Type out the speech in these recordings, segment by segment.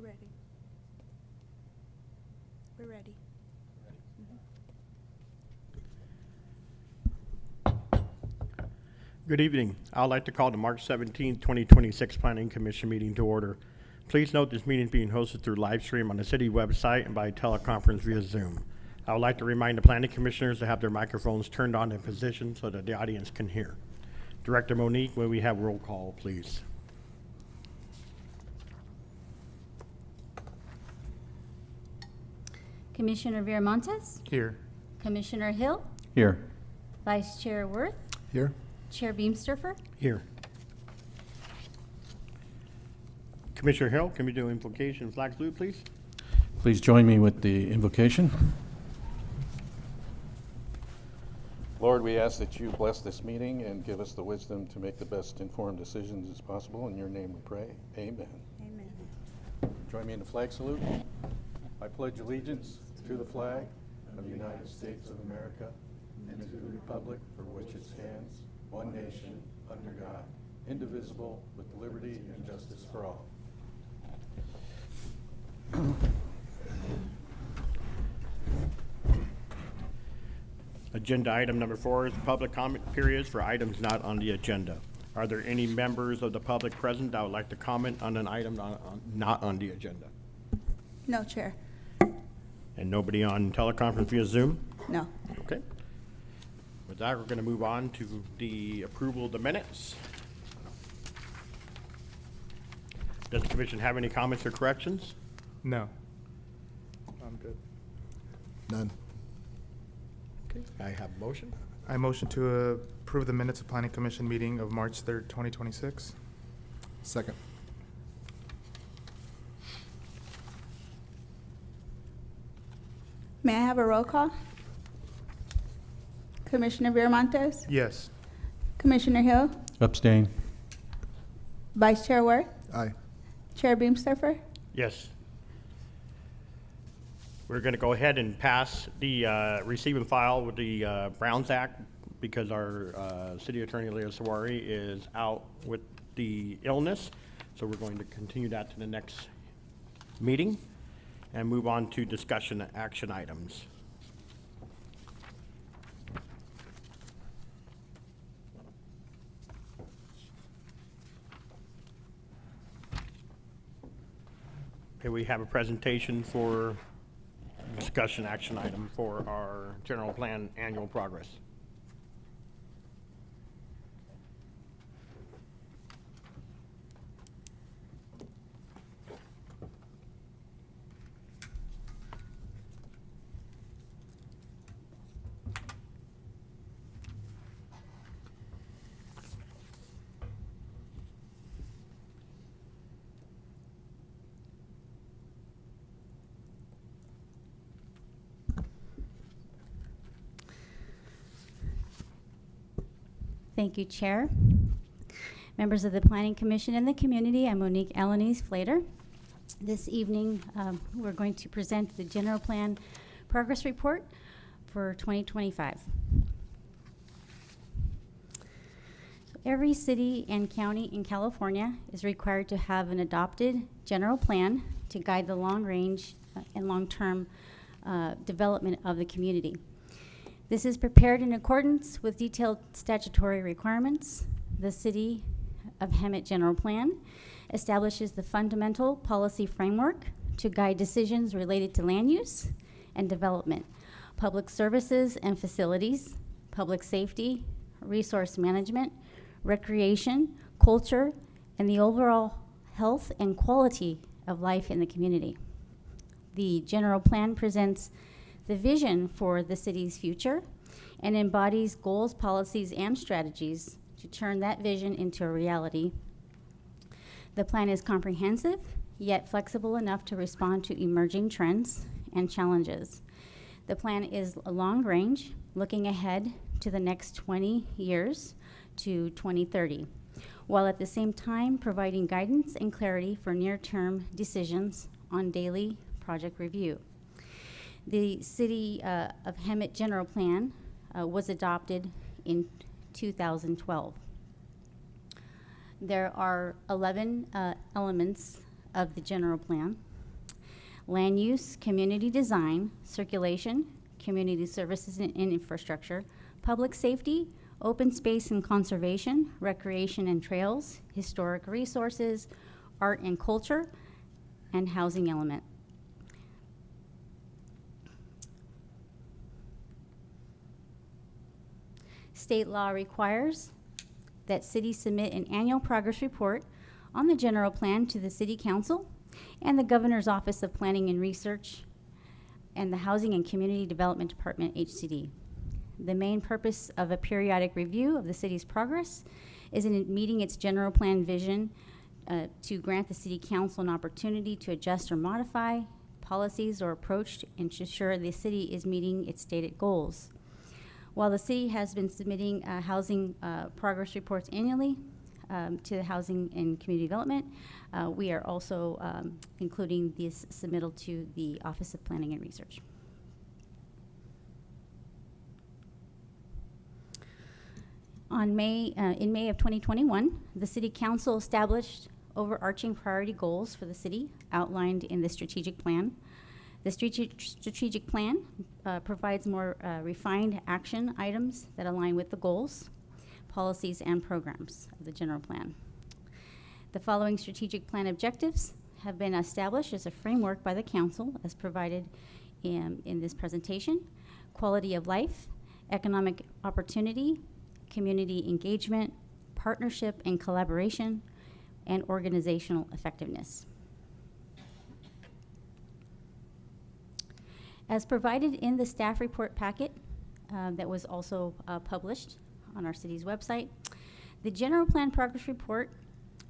ready. We're ready. Good evening. I'd like to call the March 17, 2026 Planning Commission meeting to order. Please note this meeting is being hosted through live stream on the city website and by teleconference via Zoom. I would like to remind the planning commissioners to have their microphones turned on in position so that the audience can hear. Director Monique, may we have roll call, please? Commissioner Viramontes, Here. Commissioner Hill, Here. Vice Chair Worth, Here. Chair Beamsterfer. Here. Commissioner Hill, can we do invocation and flag salute, please? Please join me with the invocation. Lord, we ask that you bless this meeting and give us the wisdom to make the best informed decisions as possible. In your name we pray. Amen. Amen. Join me in the flag salute. I pledge allegiance to the flag of the United States of America and to the republic for which it stands, one nation, under God, indivisible, with liberty and justice for all. Agenda item number 4 is public comment periods for items not on the agenda. Are there any members of the public present that would like to comment on an item not on the agenda? No, Chair. And nobody on teleconference via Zoom? No. Okay. With that, we're going to move on to the approval of the minutes. Does the commission have any comments or corrections? No. I'm good. None. Okay. I have a motion. I motion to approve the minutes of Planning Commission meeting of March 3rd, 2026. Second. May I have a roll call? Commissioner Viramontes, Yes. Commissioner Hill, Abstain. Vice Chair Worth, Aye. Chair Beamsterfer. Yes. We're going to go ahead and pass the receive and file with the Browns Act because our city attorney, Leah Sawari, is out with the illness. So we're going to continue that to the next meeting and move on to discussion action items. Okay, we have a presentation for discussion action item for our general plan annual progress. Thank you, Chair. Members of the Planning Commission and the community, I'm Monique Alanis Flater. This evening, we're going to present the General Plan Progress Report for 2025. Every city and county in California is required to have an adopted general plan to guide the long-range and long-term development of the community. This is prepared in accordance with detailed statutory requirements. The City of Hemet General Plan establishes the fundamental policy framework to guide decisions related to land use and development, public services and facilities, public safety, resource management, recreation, culture, and the overall health and quality of life in the community. The general plan presents the vision for the city's future and embodies goals, policies, and strategies to turn that vision into a reality. The plan is comprehensive, yet flexible enough to respond to emerging trends and challenges. The plan is long range, looking ahead to the next 20 years to 2030, while at the same time providing guidance and clarity for near-term decisions on daily project review. The City of Hemet General Plan was adopted in 2012. There are 11 elements of the general plan. land use, community design, circulation, community services and infrastructure, public safety, open space and conservation, recreation and trails, historic resources, art and culture, and housing element. State law requires that cities submit an annual progress report on the general plan to the City Council and the Governor's Office of Planning and Research and the Housing and Community Development Department, HCD. The main purpose of a periodic review of the city's progress is in meeting its general plan vision to grant the City Council an opportunity to adjust or modify policies or approach and to ensure the city is meeting its stated goals. While the city has been submitting housing progress reports annually to the Housing and Community Development, we are also including this submittal to the Office of Planning and Research. In May of 2021, the City Council established overarching priority goals for the city outlined in the strategic plan. The strategic plan provides more refined action items that align with the goals, policies, and programs of the general plan. The following strategic plan objectives have been established as a framework by the council as provided in this presentation: quality of life, economic opportunity, community engagement, partnership and collaboration, and organizational effectiveness. As provided in the staff report packet that was also published on our city's website, the general plan progress report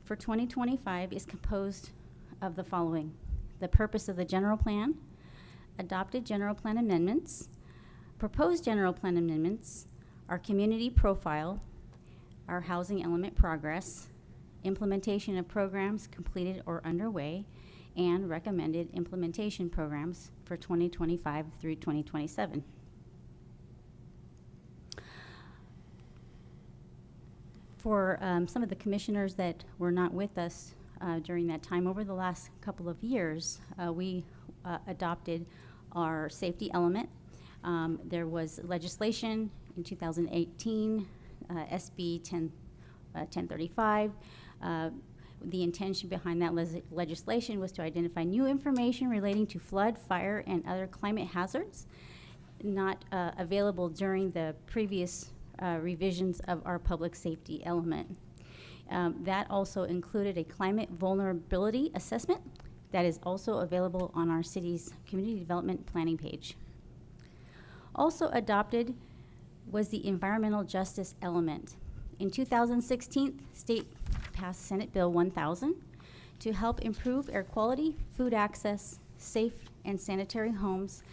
for 2025 is composed of the following: the purpose of the general plan, adopted general plan amendments, proposed general plan amendments, our community profile, our housing element progress, implementation of programs completed or underway, and recommended implementation programs for 2025 through 2027. For some of the commissioners that were not with us during that time, over the last couple of years, we adopted our safety element. There was legislation in 2018, SB 1035. The intention behind that legislation was to identify new information relating to flood, fire, and other climate hazards not available during the previous revisions of our public safety element. That also included a climate vulnerability assessment that is also available on our city's community development planning page. Also adopted was the environmental justice element. In 2016, state passed Senate Bill 1000 to help improve air quality, food access, safe and sanitary homes,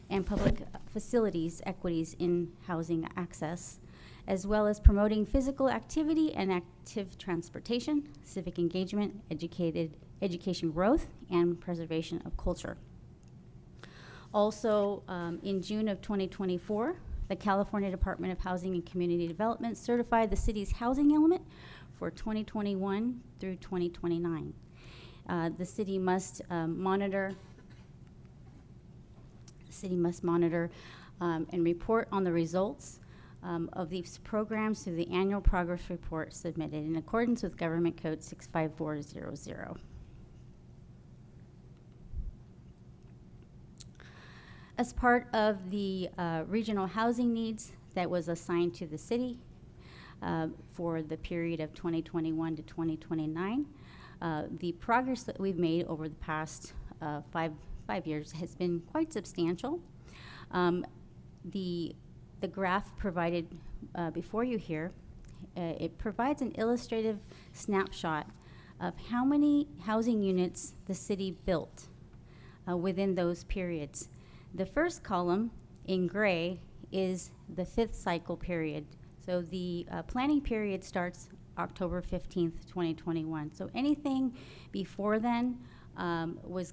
and public facilities equities in housing access, as well as promoting physical activity and active transportation, civic engagement, education growth, and preservation of culture. Also, in June of 2024, the California Department of Housing and Community Development certified the city's housing element for 2021 through 2029. The city must monitor and report on the results of these programs through the annual progress report submitted in accordance with Government Code 65400. As part of the regional housing needs that was assigned to the city for the period of 2021 to 2029, the progress that we've made over the past five years has been quite substantial. The graph provided before you here, it provides an illustrative snapshot of how many housing units the city built within those periods. The first column in gray is the 5th cycle period. So the planning period starts October 15th, 2021. So anything before then was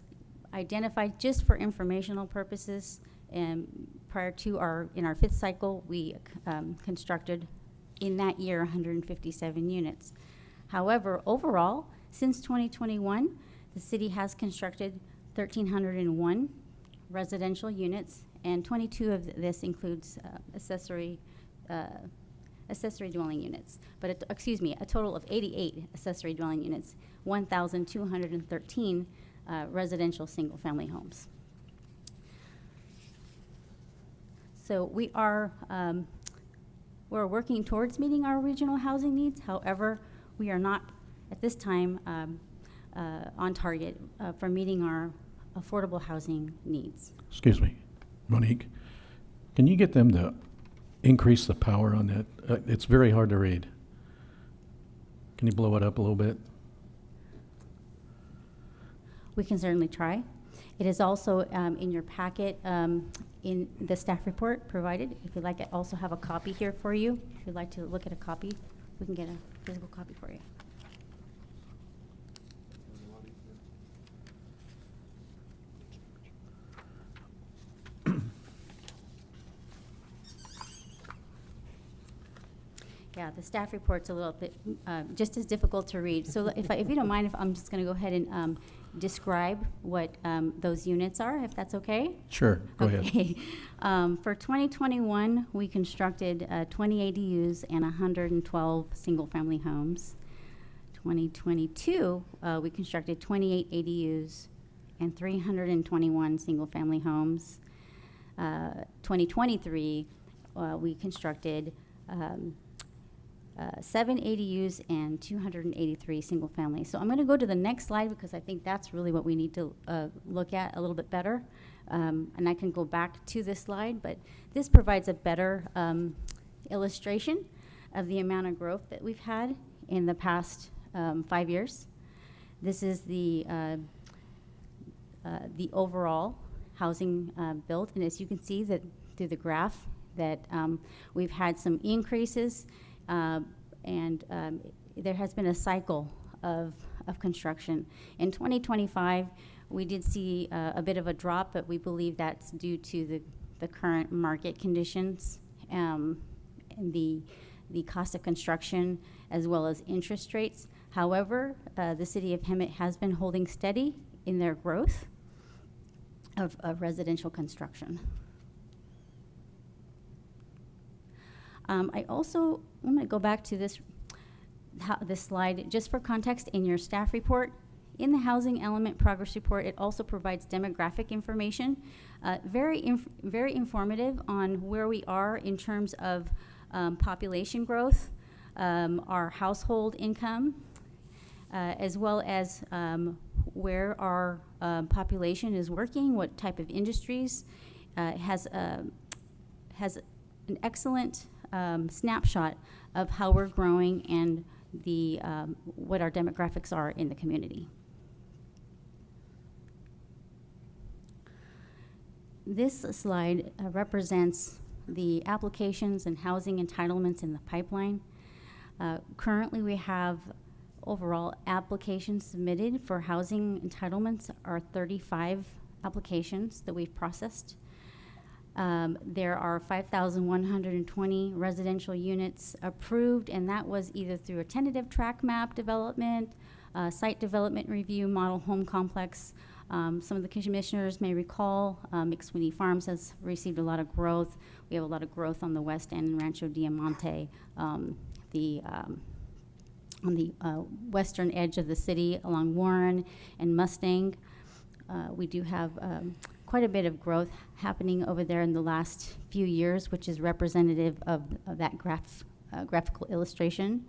identified just for informational purposes. And prior to in our 5th cycle, we constructed in that year 157 units. However, overall, since 2021, the city has constructed 1,301 residential units, and 22 of this includes accessory dwelling units. But, a total of 88 accessory dwelling units, 1,213 residential single-family homes. So we're working towards meeting our regional housing needs. However, we are not, at this time, on target for meeting our affordable housing needs. Excuse me, Monique, can you get them to increase the power on that? It's very hard to read. Can you blow it up a little bit? We can certainly try. It is also in your packet in the staff report provided. If you'd like, I also have a copy here for you. If you'd like to look at a copy, we can get a physical copy for you. Yeah, the staff report's a little bit just as difficult to read. So if you don't mind, if I'm just going to go ahead and describe what those units are, if that's okay. Sure, go ahead. Okay. For 2021, we constructed 20 ADUs and 112 single-family homes. 2022, we constructed 28 ADUs and 321 single-family homes. 2023, we constructed 7 ADUs and 283 single family. So I'm going to go to the next slide because I think that's really what we need to look at a little bit better. And I can go back to this slide, but this provides a better illustration of the amount of growth that we've had in the past 5 years. This is the overall housing built, and as you can see that through the graph that we've had some increases. And there has been a cycle of construction. In 2025, we did see a bit of a drop, but we believe that's due to the current market conditions and the cost of construction as well as interest rates. However, the city of Hemet has been holding steady in their growth of residential construction. I'm going to go back to this slide just for context. In your staff report, in the housing element progress report, it also provides demographic information, very informative on where we are in terms of population growth, our household income, as well as where our population is working, what type of industries. Has an excellent snapshot of how we're growing and what our demographics are in the community. This slide represents the applications and housing entitlements in the pipeline. Currently, we have overall applications submitted for housing entitlements are 35 applications that we've processed. There are 5,120 residential units approved, and that was either through a tentative track map development, site development review, model home complex. Some of the commissioners may recall McSweeney Farms has received a lot of growth. We have a lot of growth on the west end in Rancho Diamante, on the western edge of the city along Warren and Mustang. We do have quite a bit of growth happening over there in the last few years, which is representative of that graphical illustration.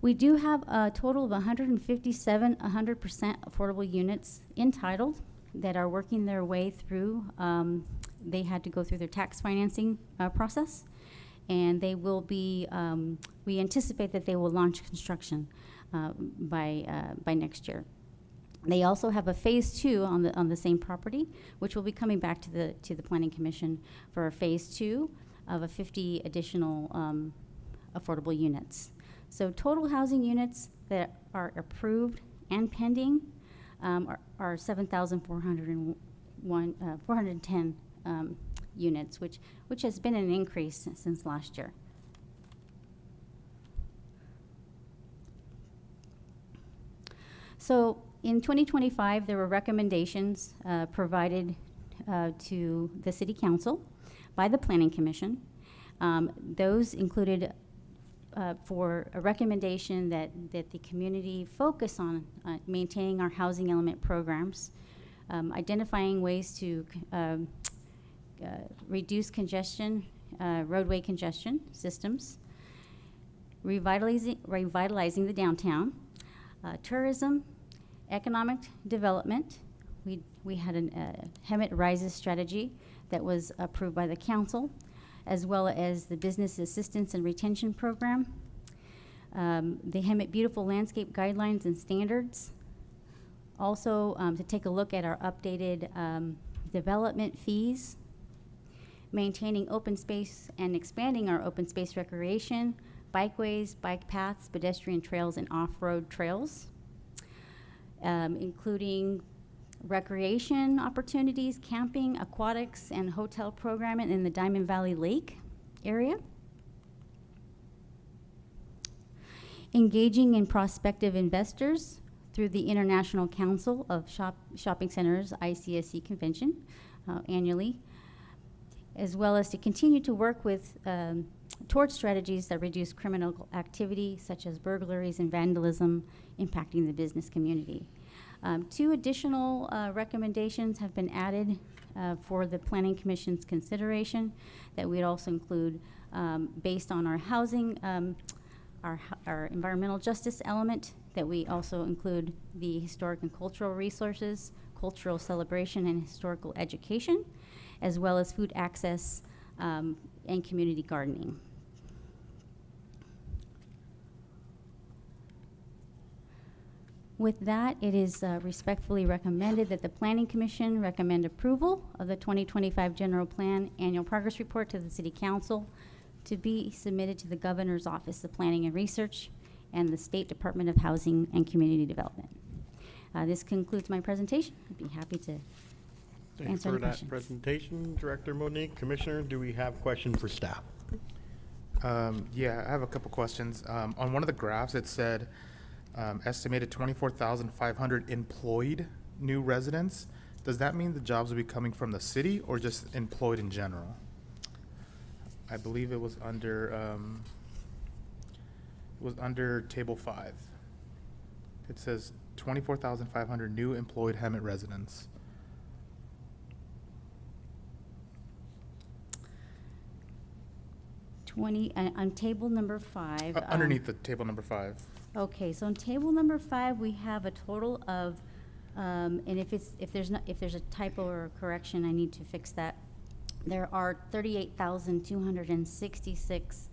We do have a total of 157 100% affordable units entitled that are working their way through. They had to go through their tax financing process, and they will be, we anticipate that they will launch construction by next year. They also have a phase 2 on the same property, which will be coming back to the Planning Commission for a phase 2 of a 50 additional affordable units. So total housing units that are approved and pending are 7,410 units, which has been an increase since last year. So In 2025, there were recommendations provided to the City Council by the Planning Commission. Those included for a recommendation that the community focus on maintaining our housing element programs, identifying ways to reduce congestion, roadway congestion systems, revitalizing the downtown, tourism, economic development. We had a Hemet Rises strategy that was approved by the council, as well as the Business Assistance and Retention Program, the Hemet Beautiful Landscape Guidelines and Standards. Also, to take a look at our updated development fees, maintaining open space and expanding our open space recreation, bikeways, bike paths, pedestrian trails, and off-road trails, including recreation opportunities, camping, aquatics, and hotel programming in the Diamond Valley Lake area. Engaging in prospective investors through the International Council of Shopping Centers, ICSC convention annually, as well as to continue to work with towards strategies that reduce criminal activity such as burglaries and vandalism impacting the business community. 2 additional recommendations have been added for the Planning Commission's consideration that we'd also include based on our housing, our environmental justice element, that we also include the historic and cultural resources, cultural celebration, and historical education, as well as food access and community gardening. With that, it is respectfully recommended that the Planning Commission recommend approval of the 2025 General Plan Annual Progress Report to the City Council to be submitted to the Governor's Office of Planning and Research and the State Department of Housing and Community Development. This concludes my presentation. I'd be happy to Thanks answer for any that questions. presentation, Director Monique. Commissioner, do we have questions for staff? Yeah, I have a couple questions. On one of the graphs, it said estimated 24,500 employed new residents. Does that mean the jobs will be coming from the city or just employed in general? I believe it was under table 5. It says 24,500 new employed Hemet residents. On table number 5. Underneath the table number 5. Okay, so on table number 5, we have a total of, and if there's a typo or a correction, I need to fix that. There are 38,266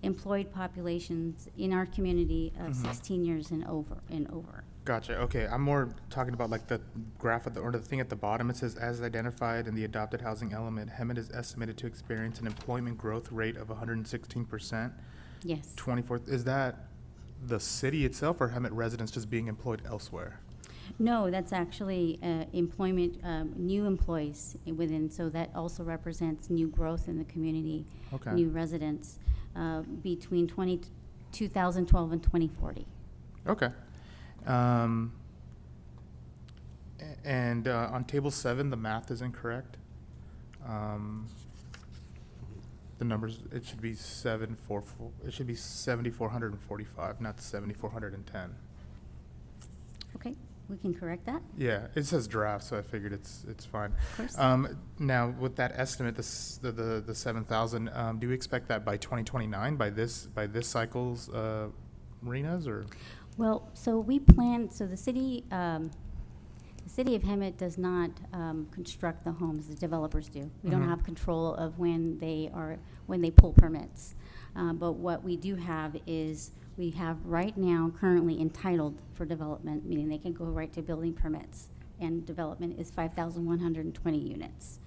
employed populations in our community of 16 years and over. Gotcha. Okay, I'm more talking about like the graph or the thing at the bottom. It says, as identified in the adopted housing element, Hemet is estimated to experience an employment growth rate of 116%. Yes. 24. Is that the city itself or Hemet residents just being employed elsewhere? No, that's actually employment, new employees within, so that also represents new growth in the community, Okay. new residents between 2012 and 2040. Okay. And on table 7, the math is incorrect. The numbers, it should be 7,445, not 7,410. Okay, we can correct that, Yeah, it says draft, so I figured it's fine. of course. Now, with that estimate, the 7,000, do we expect that by 2029, by this cycle's arenas, or? Well, so we plan, so the city of Hemet does not construct the homes, the developers do. We don't Mhm. have control of when they pull permits. But what we do have is, we have right now currently entitled for development, meaning they can go right to building permits, and development is 5,120 units.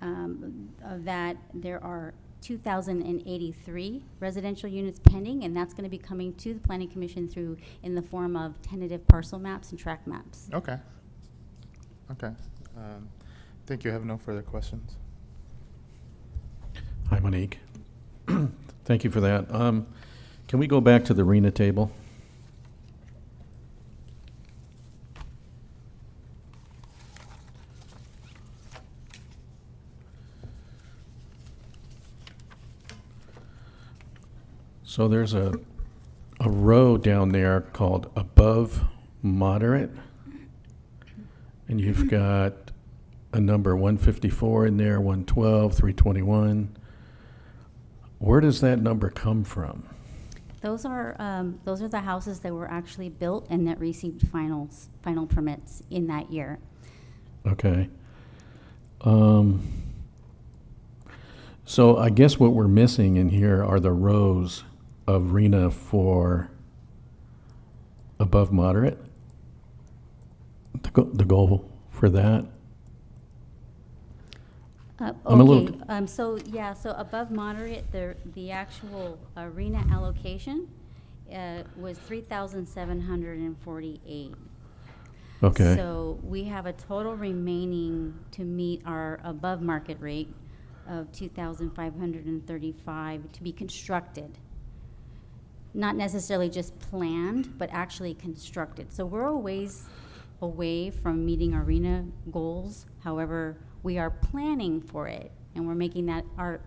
Of that, there are 2,083 residential units pending, and that's gonna be coming to the Planning Commission in the form of tentative parcel maps and tract maps. Okay. Okay. Thank you. I have no further questions. Hi, Monique. Thank you for that. Can we go back to the RENA table? So there's a row down there called above moderate, and you've got a number 154 in there, 112, 321. Where does that number come from? Those are the houses that were actually built and that received final permits in that year. Okay. So I guess what we're missing in here are the rows of RENA for above moderate. The goal for that. I'm a little- Okay, so above moderate, the actual arena allocation was 3,748. Okay. So we have a total remaining to meet our above market rate of 2,535 to be constructed. Not necessarily just planned, but actually constructed. So we're a ways away from meeting arena goals. However, we are planning for it, and we're making that our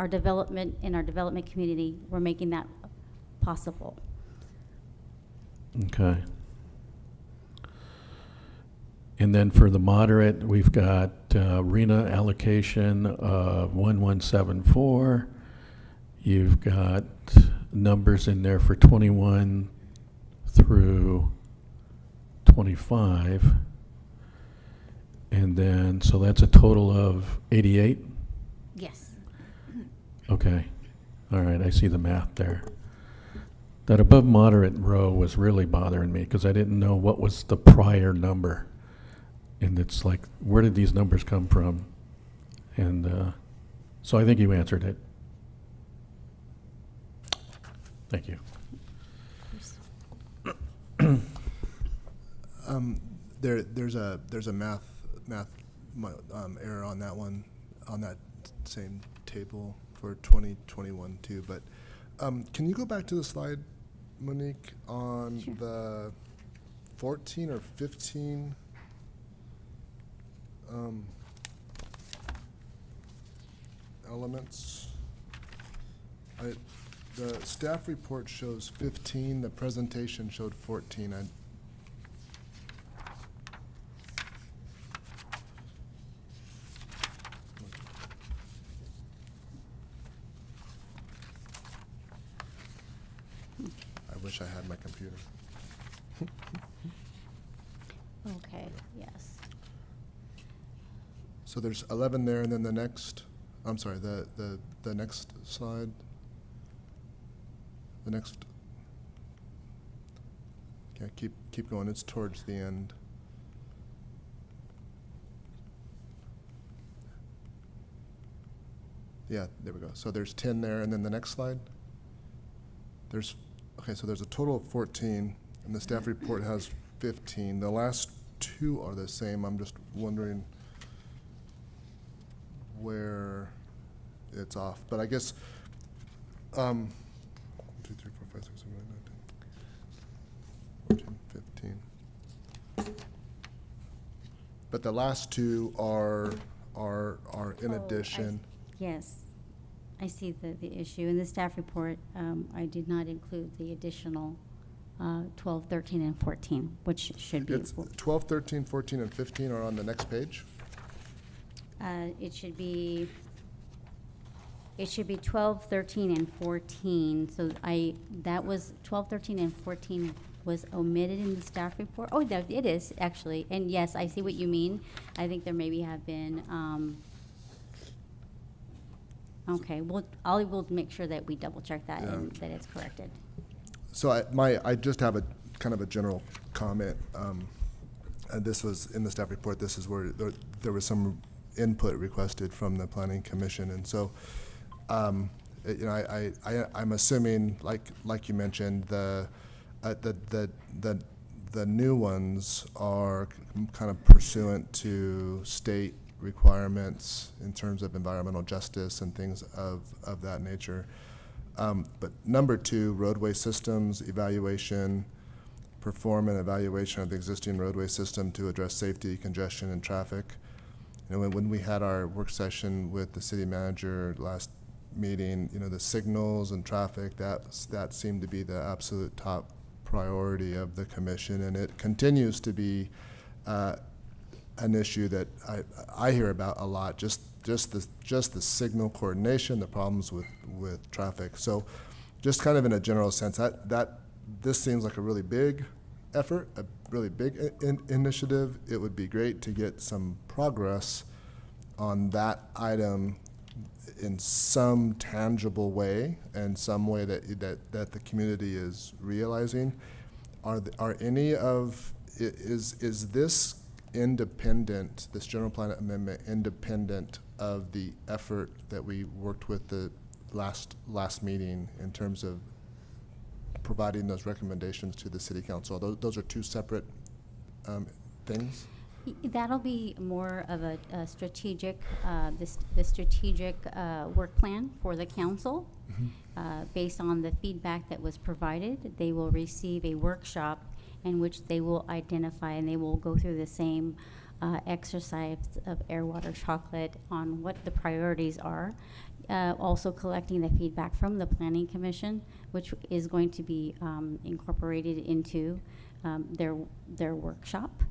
development in our development community, we're making that possible. Okay. And then for the moderate, we've got RENA allocation of 1174. You've got numbers in there for 21 through 25. And then, so that's a total of 88? Yes. Okay. All right, I see the math there. That above moderate row was really bothering me because I didn't know what was the prior number. And it's like, where did these numbers come from? And so I think you answered it. Thank you. There's a math error on that one, on that same table for 2021 too. But can you go back to the slide, Monique, on Sure. the 14 or 15? Elements. The staff report shows 15, the presentation showed 14. I wish I had my computer. Okay, yes. So there's 11 there, and then the next, I'm sorry, the next slide. The next, yeah, keep going, it's towards the end. Yeah, there we go. So there's 10 there, and then the next slide. Okay, so there's a total of 14, and the staff report has 15. The last two are the same. I'm just wondering where it's off. But I guess, 1, 2, 3, 4, 5, 6, 7, 8, 9, 10, 14, 15. But the last two are in addition. Yes, I see the issue. In the staff report, I did not include the additional 12, 13, and 14, which should be. It's 12, 13, 14, and 15 are on the next page. It should be 12, 13, and 14. So that was 12, 13, and 14 was omitted in the staff report. Oh, no, it is actually. And yes, I see what you mean. I think there maybe have been, okay, I will make sure that we double check that and that it's corrected. So I just have a kind of a general comment. And this was in the staff report. This is where there was some input requested from the Planning Commission, and so I'm assuming, like you mentioned, the new ones are kind of pursuant to state requirements in terms of environmental justice and things of that nature. But number 2, roadway systems evaluation, perform an evaluation of the existing roadway system to address safety, congestion, and traffic. You know, when we had our work session with the city manager last meeting, you know, the signals and traffic, that seemed to be the absolute top priority of the commission, and it continues to be an issue that I hear about a lot, just the signal coordination, the problems with traffic. So just kind of in a general sense, that this seems like a really big effort, a really big initiative. It would be great to get some progress on that item in some tangible way, and some way that the community is realizing. Are any of, is this independent, this general plan amendment independent of the effort that we worked with the last meeting in terms of providing those recommendations to the city council? Those are two separate things? That'll be more of a strategic, the strategic work plan for the council. Based on the feedback that was provided, they will receive a workshop in which they will identify, and they will go through the same exercise of air, water, chocolate on what the priorities are. Also collecting the feedback from the Planning Commission, which is going to be incorporated into their workshop.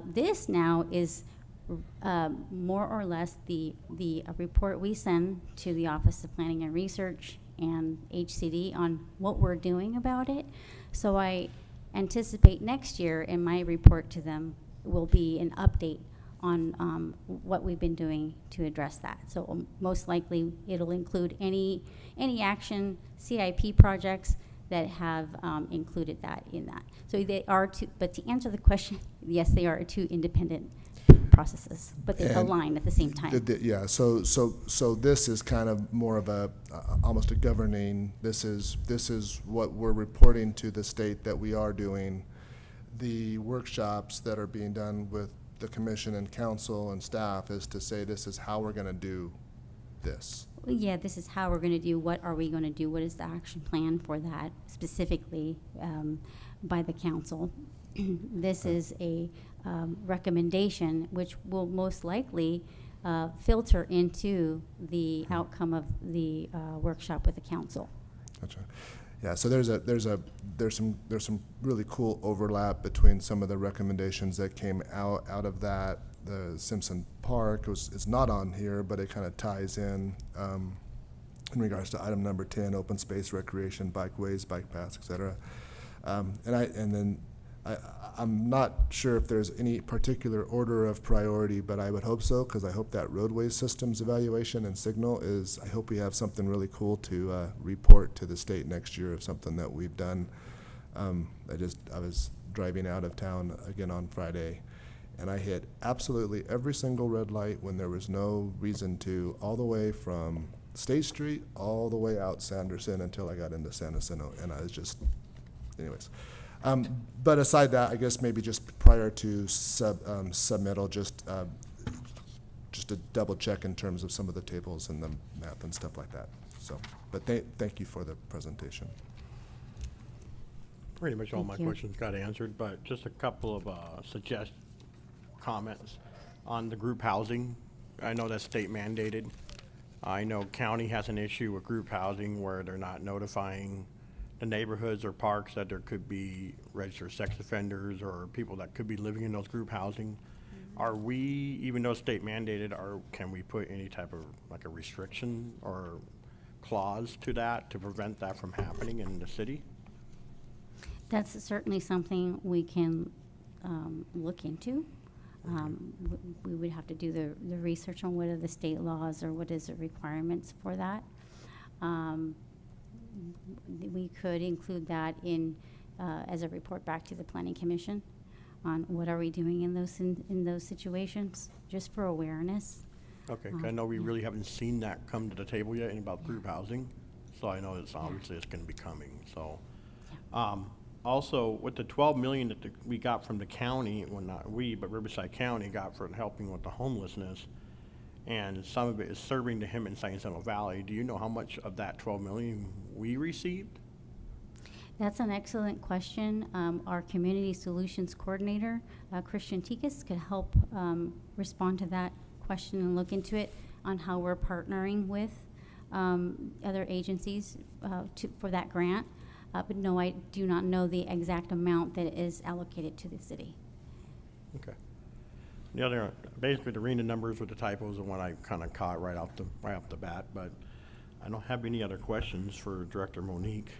This now is more or less the report we send to the Office of Planning and Research and HCD on what we're doing about it. So I anticipate next year in my report to them will be an update on what we've been doing to address that. So most likely it'll include any action CIP projects that have included that in that. So they are two, but to answer the question, yes, they are two independent processes, but they And align at the same time. Yeah, so this is kind of more of a, almost a governing, this is what we're reporting to the state that we are doing. The workshops that are being done with the commission and council and staff is to say this is how we're gonna do this. Well, yeah, this is how we're going to do, what are we going to do, what is the action plan for that specifically by the council. This is a recommendation which will most likely filter into the outcome of the workshop with the council. Gotcha. Yeah, so there's some really cool overlap between some of the recommendations that came out of that. The Simpson Park is not on here, but it kind of ties in regards to item number 10, open space, recreation, bikeways, bike paths, et cetera. I'm not sure if there's any particular order of priority, but I would hope so, because I hope that roadway systems evaluation and signal is, I hope we have something really cool to report to the state next year of something that we've done. I was driving out of town again on Friday, and I hit absolutely every single red light when there was no reason to, all the way from State Street all the way out Sanderson until I got into San Jacinto, and I was just, anyways. But aside that, I guess maybe just prior to submittal, just a double check in terms of some of the tables and the math and stuff like that. So, but thank you for the presentation. Pretty much all Thank my you. questions got answered, but just a couple of comments on the group housing. I know that's state mandated. I know county has an issue with group housing where they're not notifying the neighborhoods or parks that there could be registered sex offenders or people that could be living in those group housing. Are we, even though state mandated, can we put any type of like a restriction or clause to that to prevent that from happening in the city? That's certainly something we can look into. We would have to do the research on what are the state laws or what is the requirements for that. We could include that in as a report back to the Planning Commission on what are we doing in those situations, just for awareness. Okay, 'cause I know we really haven't seen that come to the table yet in about group housing, so I know it's obviously it's gonna be coming, so. Also, with the 12 million that we got from the county, well, not we, but Riverside County got for helping with the homelessness, and some of it is serving to him in San Jacinto Valley, do you know how much of that 12 million we received? That's an excellent question. Our Community Solutions Coordinator, Christian Tikas, could help respond to that question and look into it on how we're partnering with other agencies for that grant. But no, I do not know the exact amount that is allocated to the city. Okay. The other, basically the reading the numbers with the typos and what I kind of caught right off the bat, but I don't have any other questions for Director Monique.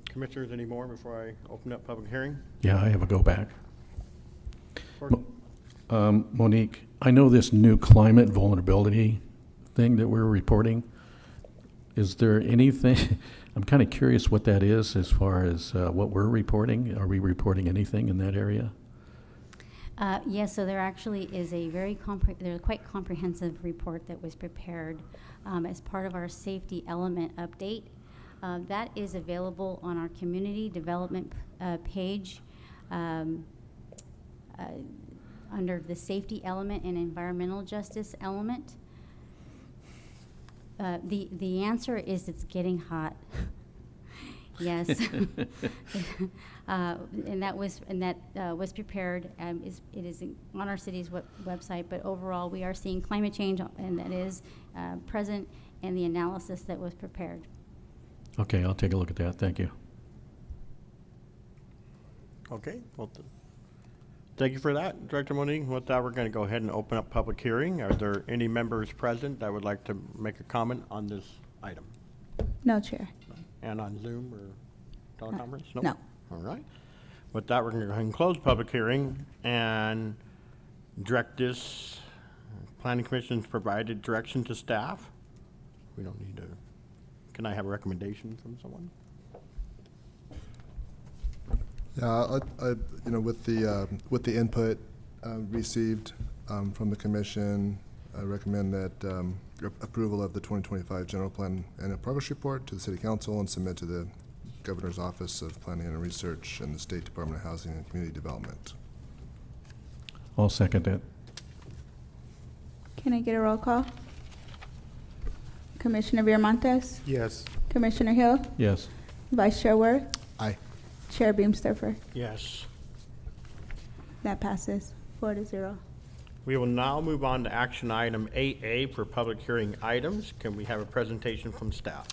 Commissioners, any more before I open up public hearing? Yeah, I have a go back. Gordon? Monique, I know this new climate vulnerability thing that we're reporting. Is there anything, I'm kind of curious what that is as far as what we're reporting. Are we reporting anything in that area? Yes, so there actually is a very there's a quite comprehensive report that was prepared as part of our safety element update. That is available on our community development page under the safety element and environmental justice element. The answer is it's getting hot. Yes. And that was prepared. It is on our city's website. But overall, we are seeing climate change, and that is present in the analysis that was prepared. Okay, I'll take a look at that. Thank you. Okay, well, thank you for that, Director Monique. With that, we're going to go ahead and open up public hearing. Are there any members present that would like to make a comment on this item? No, Chair. And on Zoom or teleconference? Nope. No. All right. With that, we're going to go ahead and close public hearing and direct this. Planning Commission's provided direction to staff. We don't need to. Can I have a recommendation from someone? Yeah, with the input received from the commission, I recommend that approval of the 2025 General Plan and Progress Report to the City Council and submit to the Governor's Office of Planning and Research and the State Department of Housing and Community Development. I'll second that. Can I get a roll call? Commissioner Viramontes? Yes. Commissioner Hill? Yes. Vice Chair Worth? Aye. Chair Beamsterfer? Yes. That passes 4-0. We will now move on to action item 8A for public hearing items. Can we have a presentation from staff?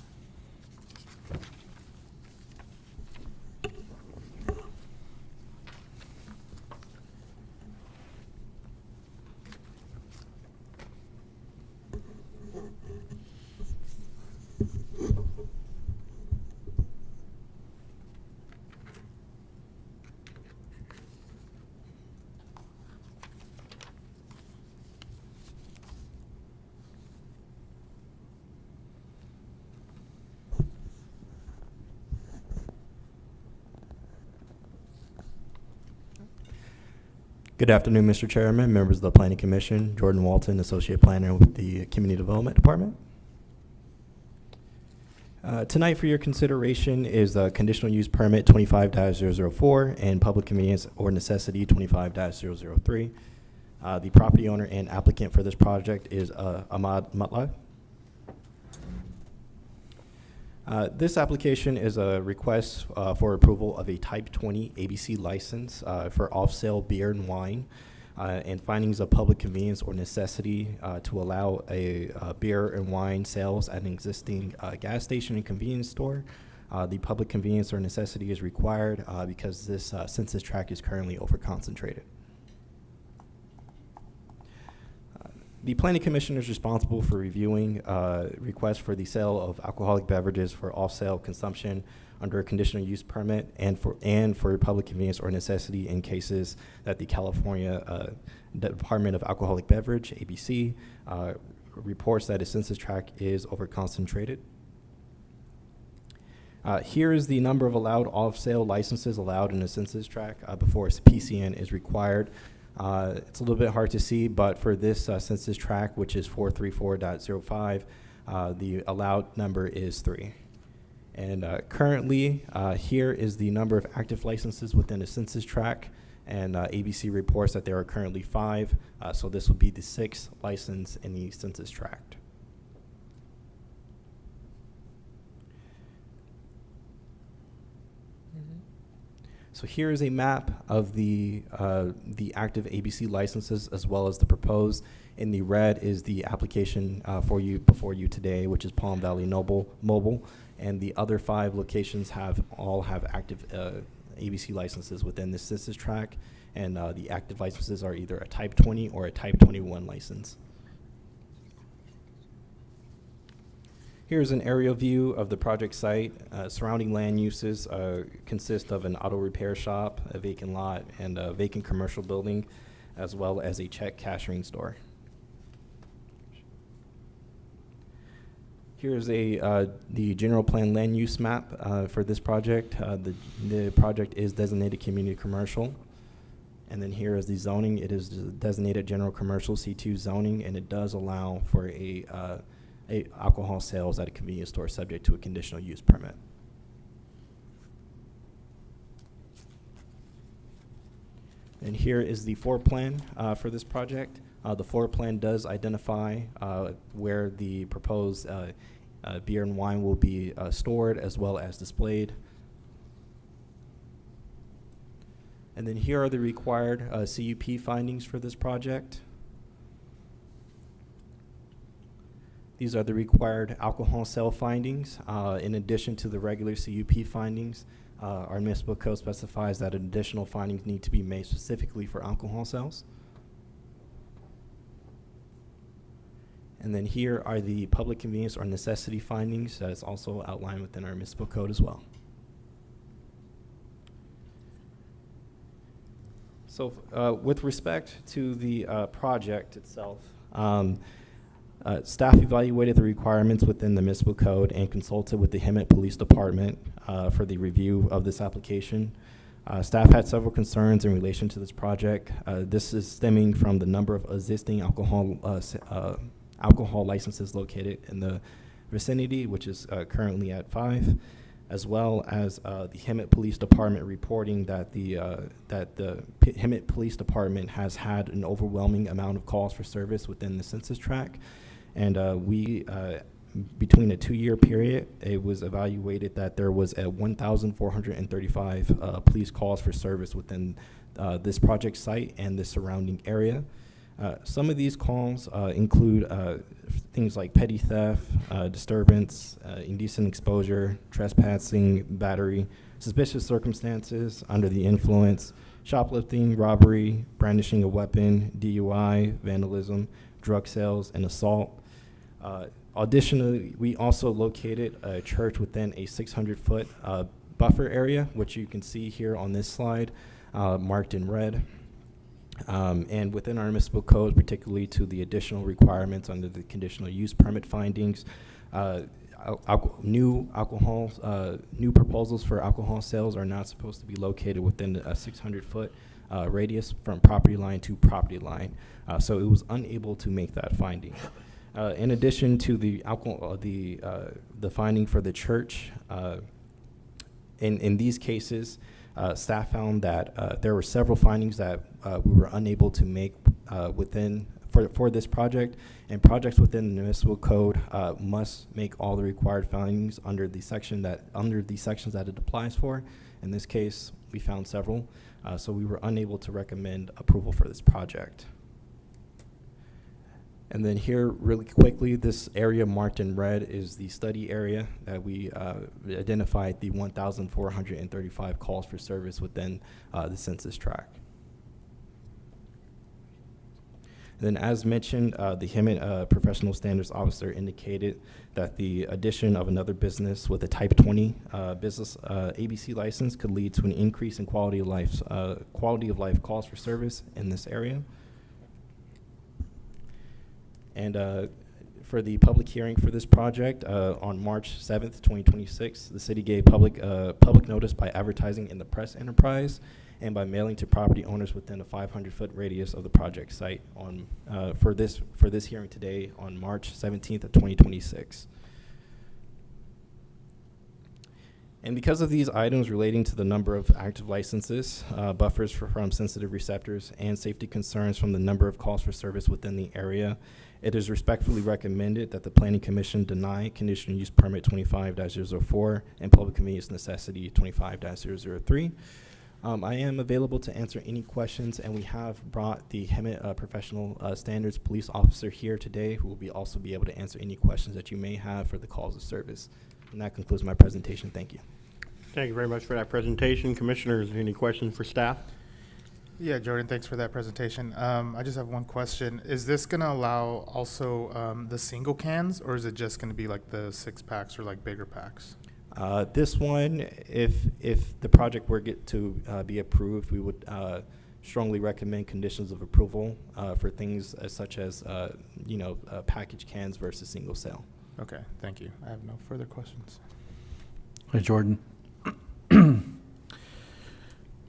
Good afternoon, Mr. Chairman, members of the Planning Commission. Jordan Walton, Associate Planner with the Community Development Department. Tonight for your consideration is Conditional Use Permit 25-004 and Public Convenience or Necessity 25-003. The property owner and applicant for this project is Ahmad Mutla. This application is a request for approval of a Type 20 ABC license for off-sale beer and wine and findings of public convenience or necessity to allow a beer and wine sales at an existing gas station and convenience store. The public convenience or necessity is required because this census tract is currently over-concentrated. The Planning Commission is responsible for reviewing requests for the sale of alcoholic beverages for off-sale consumption under a conditional use permit and for public convenience or necessity in cases that the California Department of Alcoholic Beverage, ABC, reports that a census tract is over-concentrated. Here is the number of allowed off-sale licenses allowed in a census tract before a PCN is required. It's a little bit hard to see, but for this census tract, which is 434.05, the allowed number is 3. And currently, here is the number of active licenses within a census tract, and ABC reports that there are currently 5, so this will be the 6th license in the census tract. So here is a map of the active ABC licenses as well as the proposed. In the red is the application before you today, which is Palm Valley Mobile, and the other 5 locations all have active ABC licenses within the census tract, and the active licenses are either a Type 20 or a Type 21 license. Here's an aerial view of the project site. Surrounding land uses consist of an auto repair shop, a vacant lot, and a vacant commercial building, as well as a check cashing store. Here's the general plan land use map for this project. The project is designated community commercial. And then here is the zoning. It is designated general commercial C2 zoning, and it does allow for a alcohol sales at a convenience store subject to a conditional use permit. And here is the floor plan for this project. The floor plan does identify where the proposed beer and wine will be stored as well as displayed. And then here are the required CUP findings for this project. These are the required alcohol sale findings. In addition to the regular CUP findings, our municipal code specifies that additional findings need to be made specifically for alcohol sales. And then here are the public convenience or necessity findings that is also outlined within our municipal code as well. So with respect to the project itself, staff evaluated the requirements within the municipal code and consulted with the Hemet Police Department for the review of this application. Staff had several concerns in relation to this project. This is stemming from the number of existing alcohol licenses located in the vicinity, which is currently at 5, as well as the Hemet Police Department reporting that the Hemet Police Department has had an overwhelming amount of calls for service within the census tract. And between a 2-year period, it was evaluated that there was 1,435 police calls for service within this project site and the surrounding area. Some of these calls include things like petty theft, disturbance, indecent exposure, trespassing, battery, suspicious circumstances, under the influence, shoplifting, robbery, brandishing a weapon, DUI, vandalism, drug sales, and assault. Additionally, we also located a church within a 600-foot buffer area, which you can see here on this slide, marked in red. And within our municipal code, particularly to the additional requirements under the conditional use permit findings, new proposals for alcohol sales are not supposed to be located within a 600-foot radius from property line to property line. So it was unable to make that finding. In addition to the finding for the church, in these cases, staff found that there were several findings that we were unable to make for this project, and projects within the municipal code must make all the required findings under the sections that it applies for. In this case, we found several, so we were unable to recommend approval for this project. And then here, really quickly, this area marked in red is the study area that we identified the 1,435 calls for service within the census tract. Then, as mentioned, the Hemet Professional Standards Officer indicated that the addition of another business with a Type 20 business ABC license could lead to an increase in quality of life calls for service in this area. And for the public hearing for this project, on March 7th, 2026, the city gave public notice by advertising in the press enterprise and by mailing to property owners within a 500-foot radius of the project site for this hearing today on March 17th of 2026. And because of these items relating to the number of active licenses, buffers from sensitive receptors, and safety concerns from the number of calls for service within the area, it is respectfully recommended that the Planning Commission deny conditional use permit 25-004 and public convenience necessity 25-003. I am available to answer any questions, and we have brought the HEMIT Professional Standards Police Officer here today, who will also be able to answer any questions that you may have for the calls of service. And that concludes my presentation. Thank you. Thank you very much for that presentation. Commissioners, any questions for staff? Yeah, Jordan, thanks for that presentation. I just have one question. Is this going to allow also the single cans, or is it just going to be like the 6-packs or like bigger packs? This one, if the project were to be approved, we would strongly recommend conditions of approval for things such as, package cans versus single sale. Okay, thank you. I have no further questions. Hi, Jordan.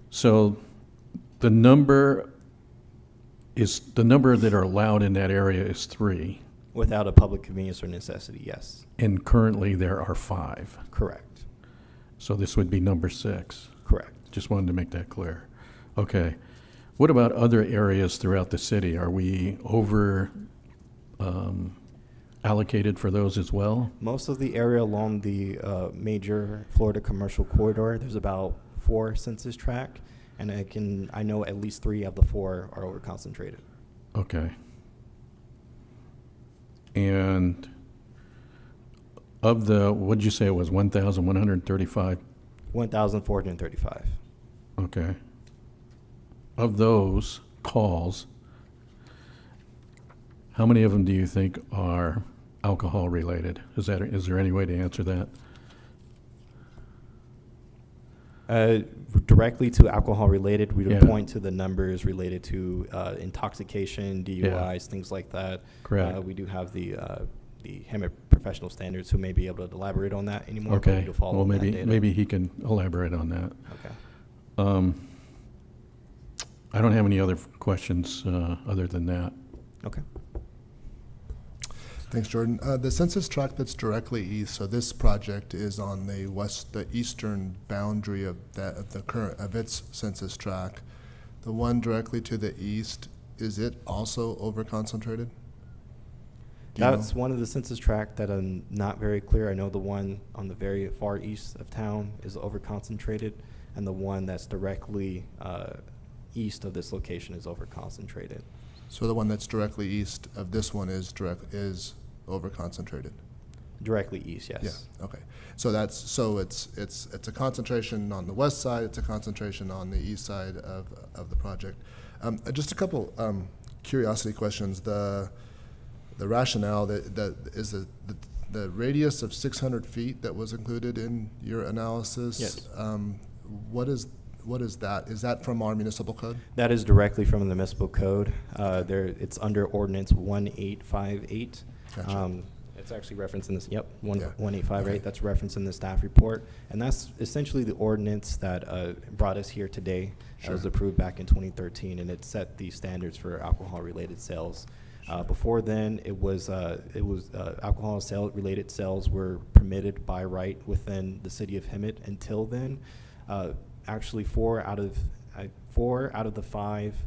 So the number that are allowed in that area is 3, Without a public convenience or necessity, yes. and currently there are 5. Correct. So this would be number 6. Correct. Just wanted to make that clear. Okay. What about other areas throughout the city? Are we over allocated for those as well? Most of the area along the major Florida commercial corridor, there's about 4 census tract, and I know at least 3 of the 4 are over concentrated. Okay. And of the, what'd you say it was, 1,135? 1,435. Okay. Of those calls, how many of them do you think are alcohol related? Is there any way to answer that? Directly to alcohol related, we would Yeah. point to the numbers related to intoxication, DUIs, Yeah. things like that. Correct. We do have the HEMIT professional standards who may be able to elaborate on that anymore. but we Okay. do follow Well, that maybe data. he can elaborate on that. Okay. I don't have any other questions other than that. Okay. Thanks, Jordan. The census tract that's directly east, so this project is on the eastern boundary of its census tract. The one directly to the east, is it also over concentrated? That's one of the census tract that I'm not very clear. I know the one on the very far east of town is over concentrated, and the one that's directly east of this location is over concentrated. So the one that's directly east of this one is over concentrated. Directly east, yes. Yeah. Okay. So it's a concentration on the west side. It's a concentration on the east side of the project. Just a couple curiosity questions. The rationale that is the radius of 600 feet that was included in your analysis. Yes. What is that? Is that from our municipal code? That is directly from the municipal code. It's under ordinance 1858. Gotcha. It's actually referenced in this, yep, Yeah. 1858. Okay. That's referenced in the staff report. And that's essentially the ordinance that brought us here today. That was Sure. approved back in 2013, and it set the standards for alcohol-related sales. Before then, it was alcohol-related sales were permitted by right within the city of Hemet. Until then, actually, 4 out of the 5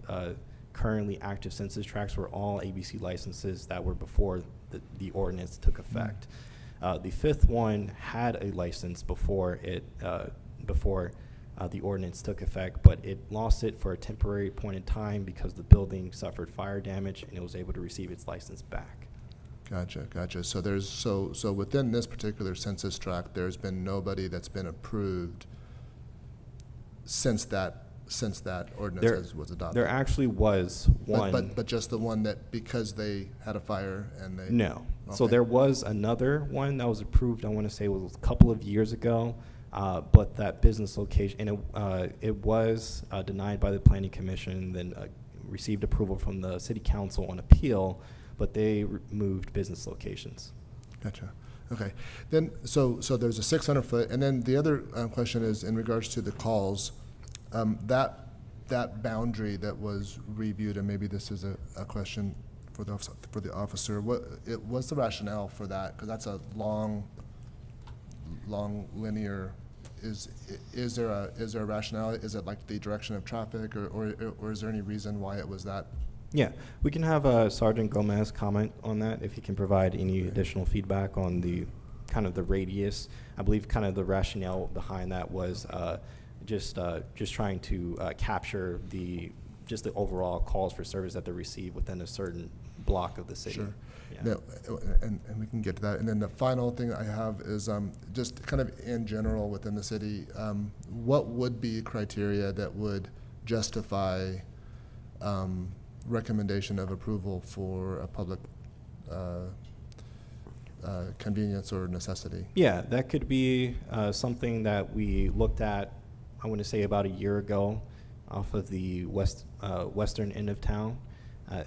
currently active census tracts were all ABC licenses that were before the ordinance took effect. The 5th one had a license before the ordinance took effect, but it lost it for a temporary point in time because the building suffered fire damage, and it was able to receive its license back. Gotcha. So within this particular census tract, there's been nobody that's been approved since that ordinance was adopted. There actually was one. But just the one that, because they had a fire and they. No. So Okay. there was another one that was approved, I want to say it was a couple of years ago, but that business location, and it was denied by the planning commission, then received approval from the city council on appeal, but they moved business locations. Gotcha. Okay. Then, so there's a 600 foot, and then the other question is in regards to the calls, that boundary that was reviewed, and maybe this is a question for the officer. What's the rationale for that? Because that's a long linear. Is there a rationale? Is it like the direction of traffic, or is there any reason why it was that? Yeah, we can have Sergeant Gomez comment on that if he can provide any additional feedback on the kind of the radius. I believe kind of the rationale behind that was just trying to capture just the overall calls for service that they receive within a certain block of the city. Sure. Yeah. No, and we can get to that. And then the final thing I have is just kind of in general within the city, what would be criteria that would justify recommendation of approval for a public convenience or necessity? Yeah, that could be something that we looked at, I want to say about a year ago, off of the western end of town,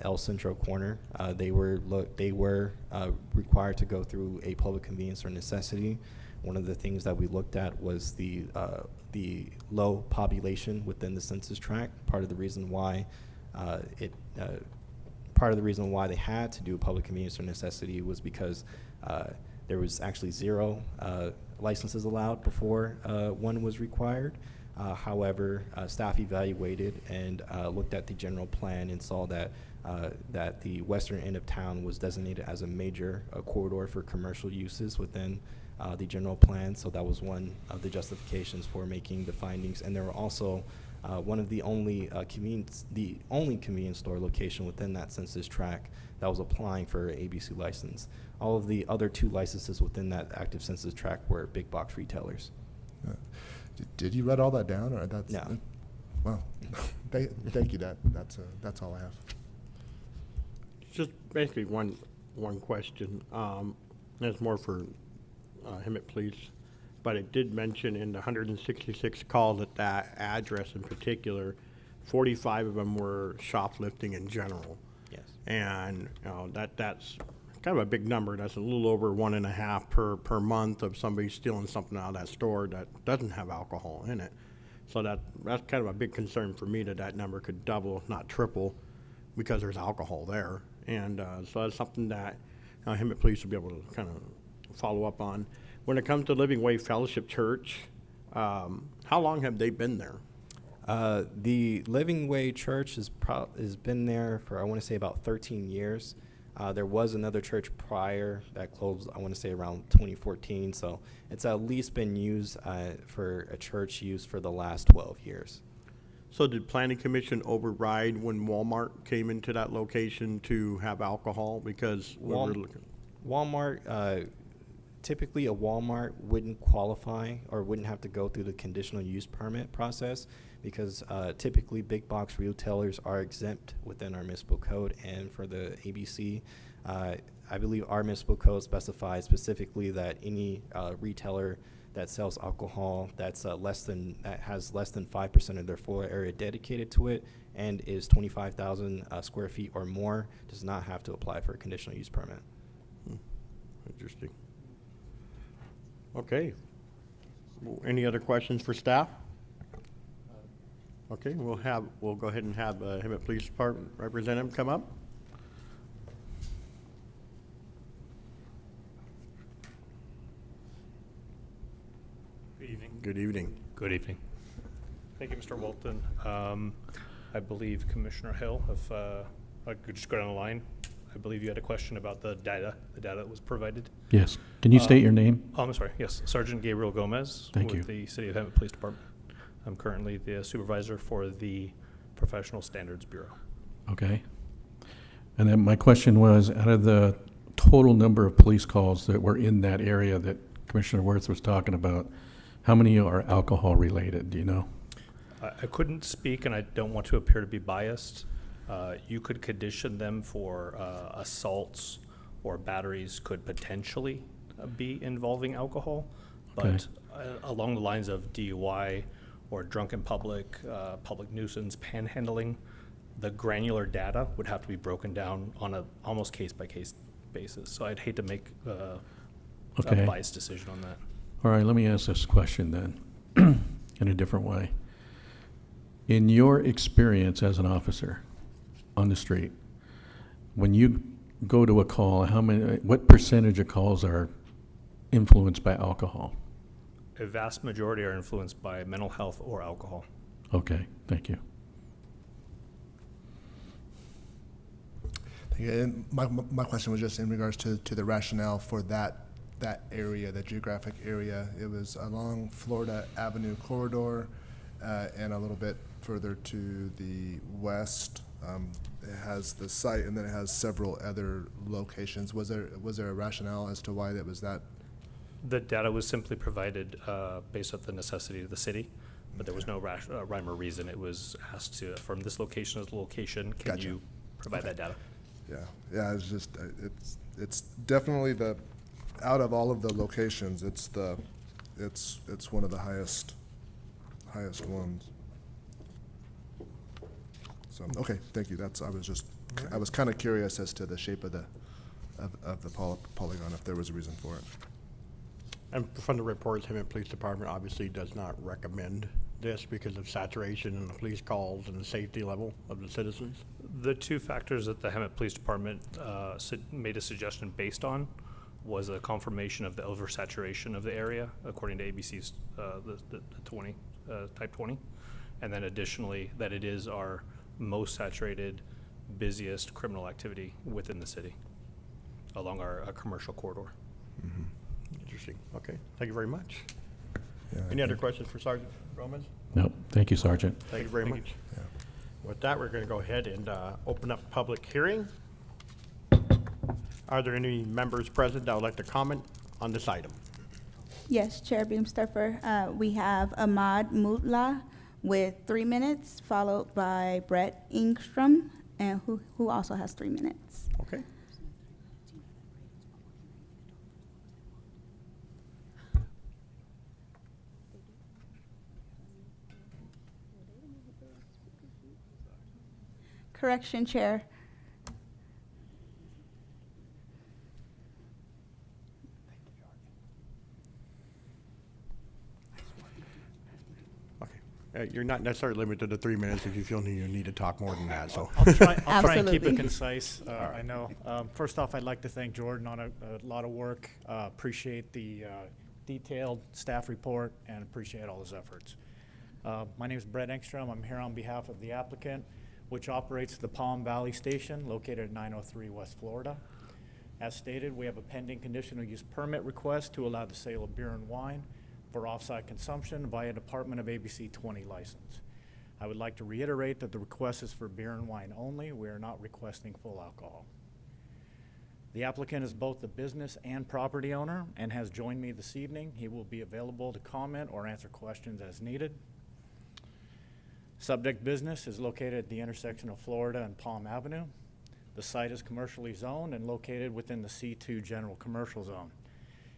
El Centro corner. They were required to go through a public convenience or necessity. One of the things that we looked at was the low population within the census tract. Part of the reason why they had to do a public convenience or necessity was because there was actually 0 licenses allowed before one was required. However, staff evaluated and looked at the general plan and saw that the western end of town was designated as a major corridor for commercial uses within the general plan. So that was one of the justifications for making the findings. And there were also one of the only convenience store location within that census tract that was applying for an ABC license. All of the other 2 licenses within that active census tract were big box retailers. Did you write all that down, or that's? No. Well, thank you. That's all I have. Just basically one question. It's more for Hemet Police, but it did mention in the 166 calls at that address in particular, 45 of them were shoplifting in general. Yes. And that's kind of a big number. That's a little over 1.5 per month of somebody stealing something out of that store that doesn't have alcohol in it. So that's kind of a big concern for me, that number could double, if not triple, because there's alcohol there. And so that's something that Hemet Police will be able to kind of follow up on. When it comes to Living Way Fellowship Church, how long have they been there? The Living Way Church has been there for, I want to say, about 13 years. There was another church prior that closed, I want to say, around 2014. So it's at least been used for a church use for the last 12 years. So did Planning Commission override when Walmart came into that location to have alcohol? Because we were looking. Walmart, typically a Walmart wouldn't qualify or wouldn't have to go through the conditional use permit process, because typically big box retailers are exempt within our municipal code. And for the ABC, I believe our municipal code specifies specifically that any retailer that sells alcohol that has less than 5% of their floor area dedicated to it and is 25,000 square feet or more does not have to apply for a conditional use permit. Interesting. Okay. Any other questions for staff? Okay, we'll go ahead and have Hemet Police Department representative come up. Good evening. Good evening. Good evening. Thank you, Mr. Walton. I believe Commissioner Hill, if I could just go down the line. I believe you had a question about the data that was provided. Yes. Can you state your name? Oh, I'm sorry. Yes, Sergeant Gabriel Gomez. Thank you. With the City of Hemet Police Department. I'm currently the supervisor for the Professional Standards Bureau. Okay. And then my question was, out of the total number of police calls that were in that area that Commissioner Wirth was talking about, how many are alcohol related? Do you know? I couldn't speak, and I don't want to appear to be biased. You could condition them for assaults or batteries could potentially be involving alcohol, but along the lines of DUI or drunk in public, public nuisance, panhandling, the granular data would have to be broken down on a almost case-by-case basis. So I'd hate to make a biased decision on that. All right, let me ask this question then in a different way. In your experience as an officer on the street, when you go to a call, what percentage of calls are influenced by alcohol? A vast majority are influenced by mental health or alcohol. Okay, thank you. And my question was just in regards to the rationale for that area, that geographic area. It was along Florida Avenue corridor. and a little bit further to the west. It has the site, and then it has several other locations. Was there a rationale as to why that was that? The data was simply provided based on the necessity of the city, but there was no rhyme or reason. It was asked to, from this location to this location, can Gotcha. you provide that data? Yeah, it's just, it's definitely out of all of the locations, it's one of the highest ones. So, okay, thank you. I was kind of curious as to the shape of the polygon, if there was a reason for it. And from the reports, Hemet Police Department obviously does not recommend this because of saturation and the police calls and the safety level of the citizens. The two factors that the Hemet Police Department made a suggestion based on was a confirmation of the oversaturation of the area, according to ABC's the 20, type 20. And then additionally, that it is our most saturated, busiest criminal activity within the city along our commercial corridor. Interesting. Okay, thank you very much. Yeah, I Any other think- questions for Sergeant Gomez? Nope, thank you, Sergeant. Thank you very much. With that, we're going to go ahead and open up public hearing. Are there any members present that would like to comment on this item? Yes, Chair Beamstuffer. We have Ahmad Mutla with 3 minutes, followed by Brett Ingstrom, and who also has 3 minutes. Okay. Correction, Chair. Okay. You're not necessarily limited to 3 minutes if you feel you need to talk more than that, so. I'll try and keep Absolutely. it concise. I know. First off, I'd like to thank Jordan on a lot of work. Appreciate the detailed staff report and appreciate all his efforts. My name is Brett Engstrom. I'm here on behalf of the applicant, which operates the Palm Valley Station located at 903 West Florida. As stated, we have a pending conditional use permit request to allow the sale of beer and wine for off-site consumption via Department of ABC 20 license. I would like to reiterate that the request is for beer and wine only. We are not requesting full alcohol. The applicant is both the business and property owner and has joined me this evening. He will be available to comment or answer questions as needed. Subject business is located at the intersection of Florida and Palm Avenue. The site is commercially zoned and located within the C2 General Commercial Zone.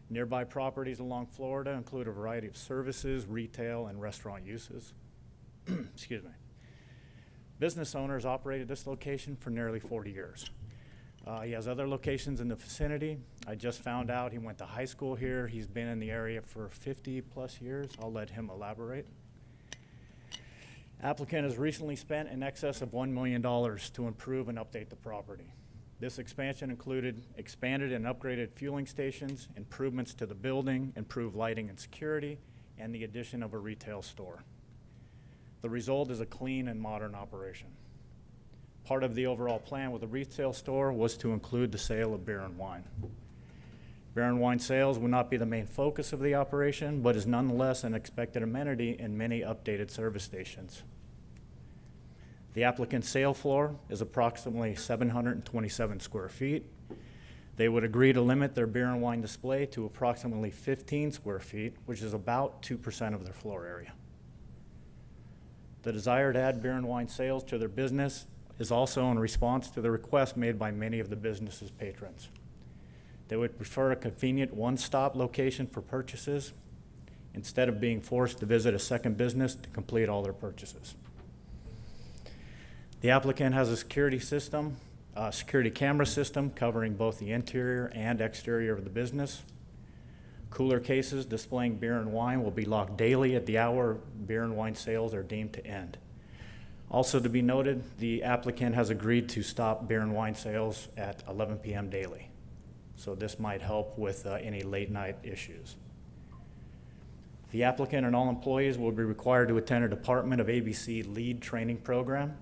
Nearby properties along Florida include a variety of services, retail, and restaurant uses. Excuse me. Business owners operated this location for nearly 40 years. He has other locations in the vicinity. I just found out he went to high school here. He's been in the area for 50+ years. I'll let him elaborate. Applicant has recently spent in excess of $1 million to improve and update the property. This expansion included expanded and upgraded fueling stations, improvements to the building, improved lighting and security, and the addition of a retail store. The result is a clean and modern operation. Part of the overall plan with the retail store was to include the sale of beer and wine. Beer and wine sales will not be the main focus of the operation, but is nonetheless an expected amenity in many updated service stations. The applicant's sale floor is approximately 727 square feet. They would agree to limit their beer and wine display to approximately 15 square feet, which is about 2% of their floor area. The desire to add beer and wine sales to their business is also in response to the request made by many of the business's patrons. They would prefer a convenient one-stop location for purchases instead of being forced to visit a second business to complete all their purchases. The applicant has a security camera system covering both the interior and exterior of the business. Cooler cases displaying beer and wine will be locked daily at the hour beer and wine sales are deemed to end. Also to be noted, the applicant has agreed to stop beer and wine sales at 11 p.m. daily. So this might help with any late night issues. The applicant and all employees will be required to attend a Department of ABC lead training program,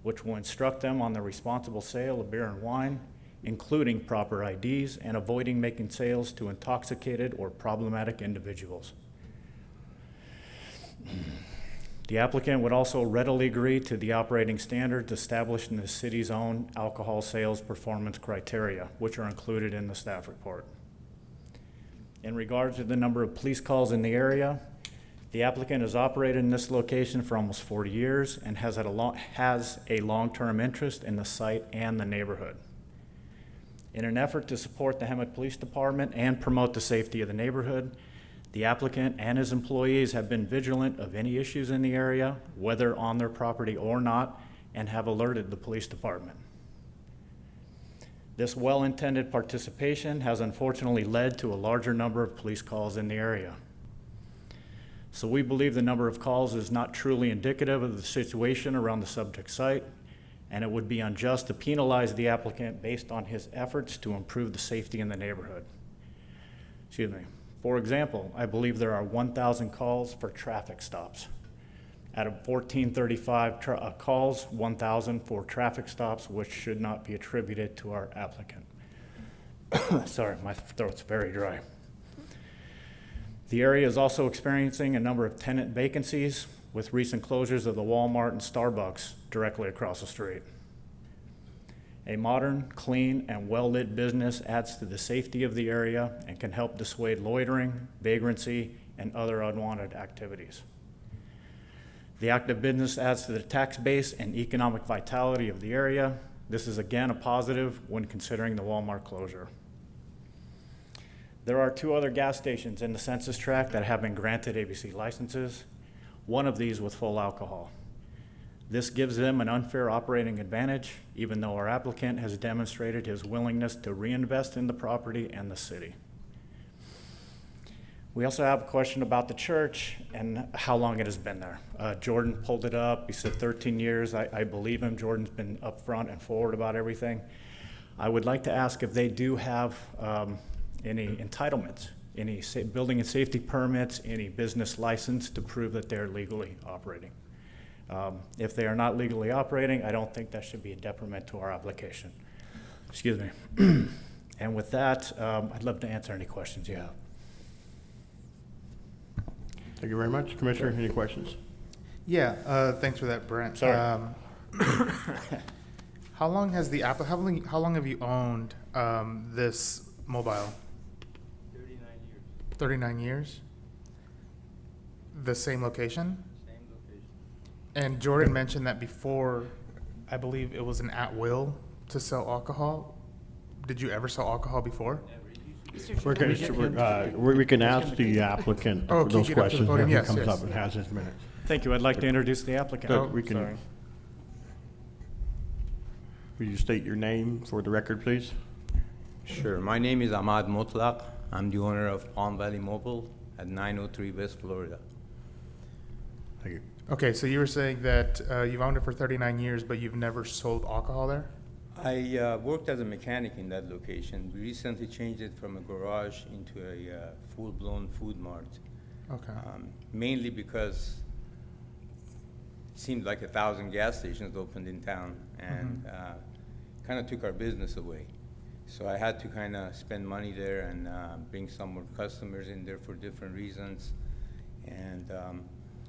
which will instruct them on the responsible sale of beer and wine, including proper IDs and avoiding making sales to intoxicated or problematic individuals. The applicant would also readily agree to the operating standards established in the city's own alcohol sales performance criteria, which are included in the staff report. In regards to the number of police calls in the area, the applicant has operated in this location for almost 40 years and has a long-term interest in the site and the neighborhood. In an effort to support the Hemet Police Department and promote the safety of the neighborhood, the applicant and his employees have been vigilant of any issues in the area, whether on their property or not, and have alerted the police department. This well-intended participation has unfortunately led to a larger number of police calls in the area. So we believe the number of calls is not truly indicative of the situation around the subject site, and it would be unjust to penalize the applicant based on his efforts to improve the safety in the neighborhood. Excuse me. For example, I believe there are 1,000 calls for traffic stops. Out of 1,435 calls, 1,000 for traffic stops, which should not be attributed to our applicant. Sorry, my throat's very dry. The area is also experiencing a number of tenant vacancies with recent closures of the Walmart and Starbucks directly across the street. A modern, clean, and well-lit business adds to the safety of the area and can help dissuade loitering, vagrancy, and other unwanted activities. The active business adds to the tax base and economic vitality of the area. This is again a positive when considering the Walmart closure. There are 2 other gas stations in the census tract that have been granted ABC licenses, one of these with full alcohol. This gives them an unfair operating advantage, even though our applicant has demonstrated his willingness to reinvest in the property and the city. We also have a question about the church and how long it has been there. Jordan pulled it up. He said 13 years. I believe him. Jordan's been upfront and forward about everything. I would like to ask if they do have any entitlements, any building and safety permits, any business license to prove that they're legally operating. If they are not legally operating, I don't think that should be a detriment to our application. Excuse me. And with that, I'd love to answer any questions you have. Thank you very much. Commissioner, any questions? Yeah, thanks for that, Brent. Sorry. How long has the how long have you owned this mobile? 39 years. 39 years? The same location? Same location. And Jordan mentioned that before, I believe it was an at-will to sell alcohol. Did you ever sell alcohol before? We can ask the applicant Oh, for can you those get up to the questions when podium? he Yes, comes yes. up and has his minutes. Thank you. I'd like to introduce the applicant. Good. We can- Sorry. Will you state your name for the record, please? Sure. My name is Ahmad Mutlaq. I'm the owner of Palm Valley Mobile at 903 West Florida. Thank you. Okay, so you were saying that you've owned it for 39 years, but you've never sold alcohol there? I worked as a mechanic in that location. We recently changed it from a garage into a full-blown food mart. Okay. Mainly because it seemed like 1,000 gas stations opened in town and kind of took our business away. So I had to kind of spend money there and bring some more customers in there for different reasons. And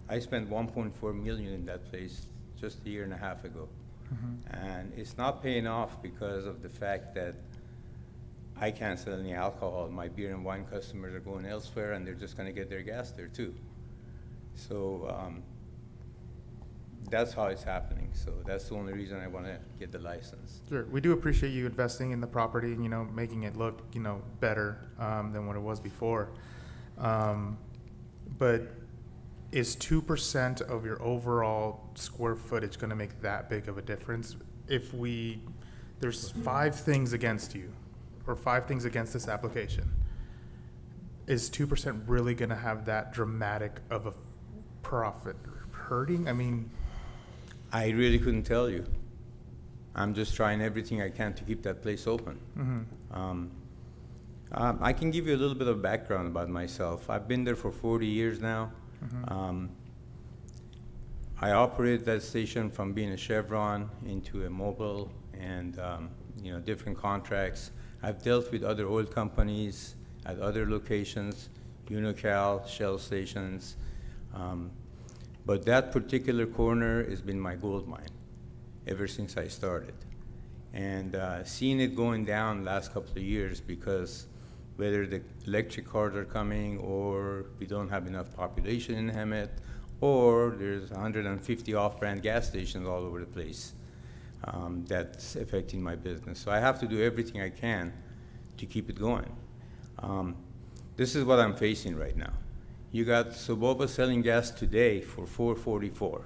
I spent $1.4 million in that place just a year and a half ago. And it's not paying off because of the fact that I can't sell any alcohol. My beer and wine customers are going elsewhere and they're just gonna get their gas there too. So that's how it's happening. So that's the only reason I wanna get the license. Sure. We do appreciate you investing in the property and, making it look, better than what it was before. But is 2% of your overall square footage going to make that big of a difference? If there's 5 things against you, or 5 things against this application, is 2% really going to have that dramatic of a profit hurting? I mean, I really couldn't tell you. I'm just trying everything I can to keep that place open. I can give you a little bit of background about myself. I've been there for 40 years now. I operated that station from being a Chevron into a mobile and different contracts. I've dealt with other oil companies at other locations, Unocal, Shell stations. But that particular corner has been my gold mine ever since I started. And seeing it going down last couple of years because whether the electric cars are coming or we don't have enough population in Hemet or there's 150 off-brand gas stations all over the place, that's affecting my business. So I have to do everything I can to keep it going. This is what I'm facing right now. You got Soboba selling gas today for $4.44.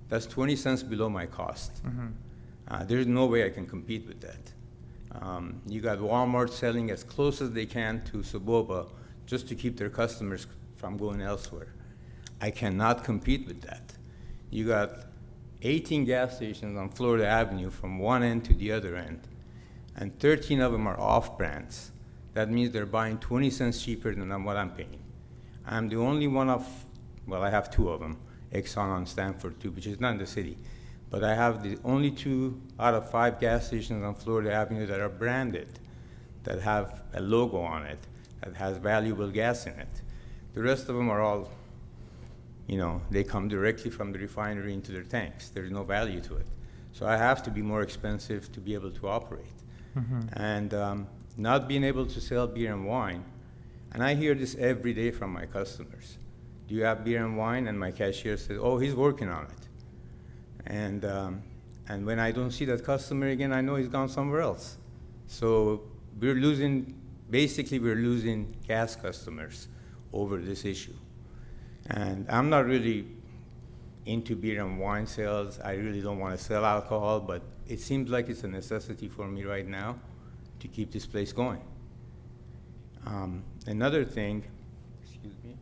That's 20 cents below my cost. There's no way I can compete with that. You got Walmart selling as close as they can to Soboba just to keep their customers from going elsewhere. I cannot compete with that. You got 18 gas stations on Florida Avenue from one end to the other end, and 13 of them are off-brands. That means they're buying 20 cents cheaper than what I'm paying. I'm the only one of, well, I have two of them, Exxon on Stanford too, which is not in the city. But I have the only 2 out of 5 gas stations on Florida Avenue that are branded, that have a logo on it, that has valuable gas in it. The rest of them are all, you know, they come directly from the refinery into their tanks. There's no value to it. So I have to be more expensive to be able to operate. And not being able to sell beer and wine, and I hear this every day from my customers. Do you have beer and wine? And my cashier says, oh, he's working on it. And when I don't see that customer again, I know he's gone somewhere else. So we're losing gas customers over this issue. And I'm not really into beer and wine sales. I really don't want to sell alcohol, but it seems like it's a necessity for me right now to keep this place going. Another thing, excuse me.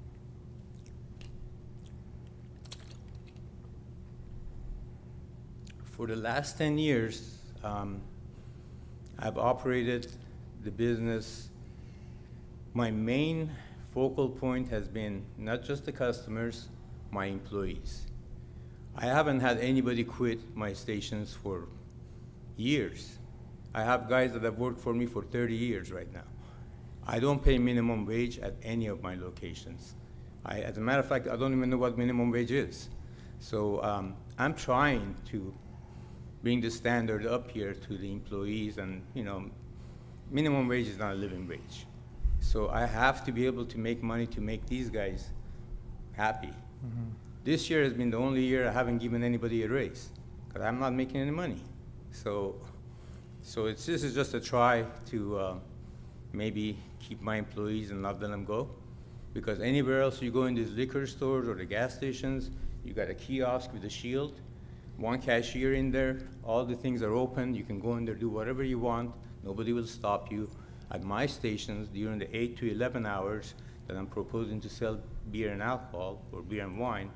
For the last 10 years, I've operated the business. My main focal point has been not just the customers, my employees. I haven't had anybody quit my stations for years. I have guys that have worked for me for 30 years right now. I don't pay minimum wage at any of my locations. As a matter of fact, I don't even know what minimum wage is. So I'm trying to bring the standard up here to the employees, and you know, minimum wage is not a living wage. So I have to be able to make money to make these guys happy. This year has been the only year I haven't given anybody a raise, because I'm not making any money. So this is just a try to maybe keep my employees and not let them go. Because anywhere else you go in these liquor stores or the gas stations, you got a kiosk with a shield, one cashier in there, all the things are open, you can go in there, do whatever you want, nobody will stop you. At my stations, during the 8 to 11 hours that I'm proposing to sell beer and alcohol, or beer and wine,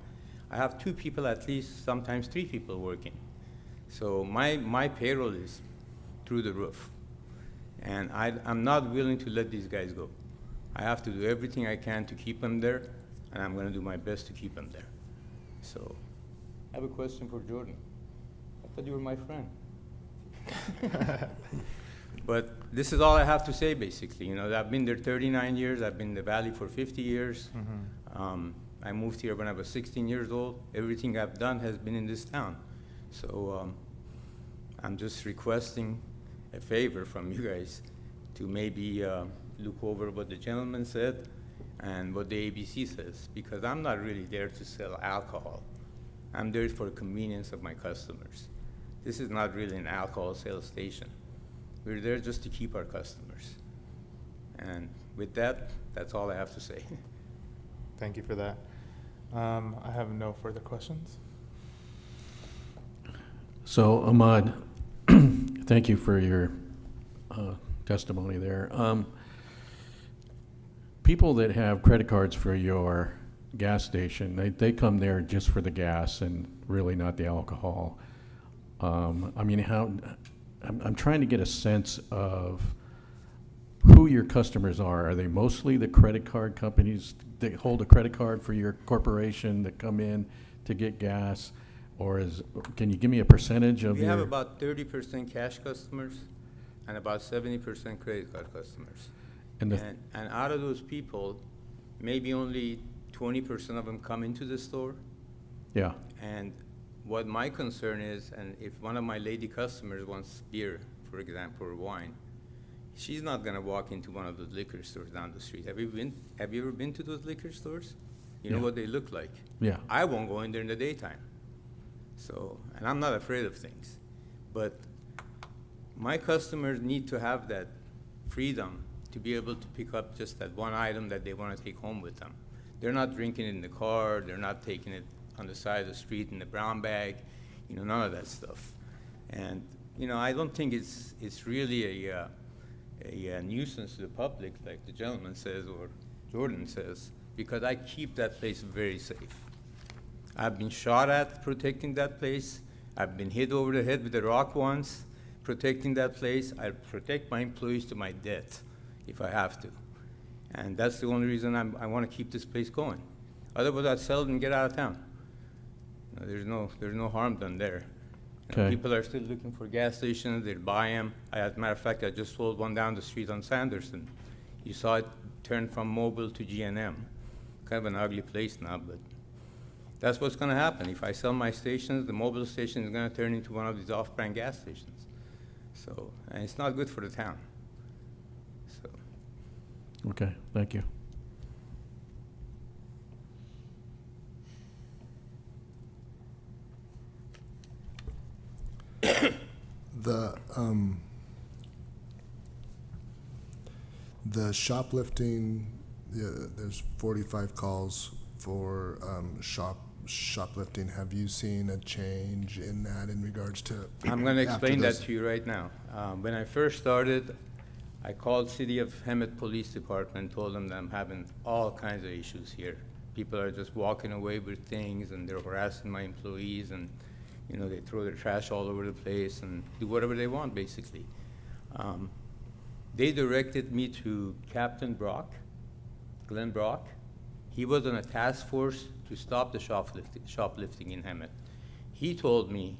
I have 2 people at least, sometimes 3 people working. So my payroll is through the roof. And I'm not willing to let these guys go. I have to do everything I can to keep them there, and I'm gonna do my best to keep them there. So, I have a question for Jordan. I thought you were my friend. But this is all I have to say, basically. You know, I've been there 39 years. I've been in the Valley for 50 years. I moved here when I was 16 years old. Everything I've done has been in this town. So I'm just requesting a favor from you guys to maybe look over what the gentleman said and what the ABC says, because I'm not really there to sell alcohol. I'm there for the convenience of my customers. This is not really an alcohol sales station. We're there just to keep our customers. And with that, that's all I have to say. Thank you for that. I have no further questions. So Ahmad, thank you for your testimony there. People that have credit cards for your gas station, they come there just for the gas and really not the alcohol. I mean, I'm trying to get a sense of who your customers are. Are they mostly the credit card companies that hold a credit card for your corporation that come in to get gas? Or can you give me a percentage of We your? have about 30% cash customers and about 70% credit card customers. And And out of those people, maybe only 20% of them come into the store, Yeah, And what my concern is, and if one of my lady customers wants beer, for example, or wine, she's not gonna walk into one of those liquor stores down the street. Have you ever been to those liquor stores? You know Yeah. what they look like. yeah, I won't go in there in the daytime. So, and I'm not afraid of things. But my customers need to have that freedom to be able to pick up just that one item that they want to take home with them. They're not drinking it in the car, they're not taking it on the side of the street in the brown bag, you know, none of that stuff. And, you know, I don't think it's really a nuisance to the public, like the gentleman says, or Jordan says, because I keep that place very safe. I've been shot at protecting that place. I've been hit over the head with a rock once, protecting that place. I protect my employees to my death if I have to. And that's the only reason I want to keep this place going. Otherwise, I'd sell it and get out of town. There's no harm done there. You know, Okay. people are still looking for gas stations, they'll buy them. As a matter of fact, I just sold one down the street on Sanderson. You saw it turn from Mobile to G&M. Kind of an ugly place now, but that's what's gonna happen. If I sell my stations, the Mobile station is gonna turn into one of these off-brand gas stations. So, and it's not good for the town. So, okay, thank you. The shoplifting, there's 45 calls for shoplifting. Have you seen a change in that in regards to? I'm gonna after explain that those- to you right now. When I first started, I called City of Hemet Police Department, told them that I'm having all kinds of issues here. People are just walking away with things, and they're harassing my employees, and, you know, they throw their trash all over the place and do whatever they want, basically. They directed me to Captain Brock, Glenn Brock. He was on a task force to stop the shoplifting in Hemet. He told me,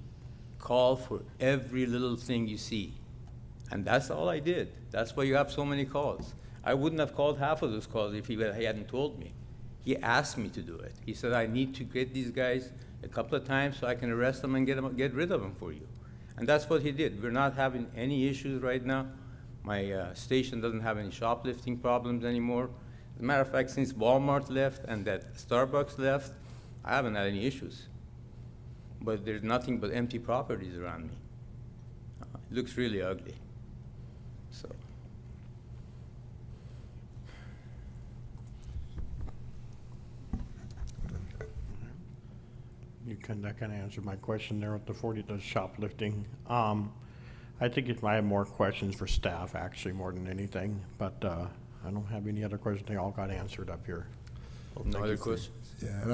call for every little thing you see. And that's all I did. That's why you have so many calls. I wouldn't have called half of those calls if he hadn't told me. He asked me to do it. He said, I need to get these guys a couple of times so I can arrest them and get rid of them for you. And that's what he did. We're not having any issues right now. My station doesn't have any shoplifting problems anymore. As a matter of fact, since Walmart left and that Starbucks left, I haven't had any issues. But there's nothing but empty properties around me. It looks really ugly. So, That kind of answered my question there with the shoplifting. I think I have more questions for staff, actually, more than anything, but I don't have any other questions. They all got answered up here. no other questions? Yeah, and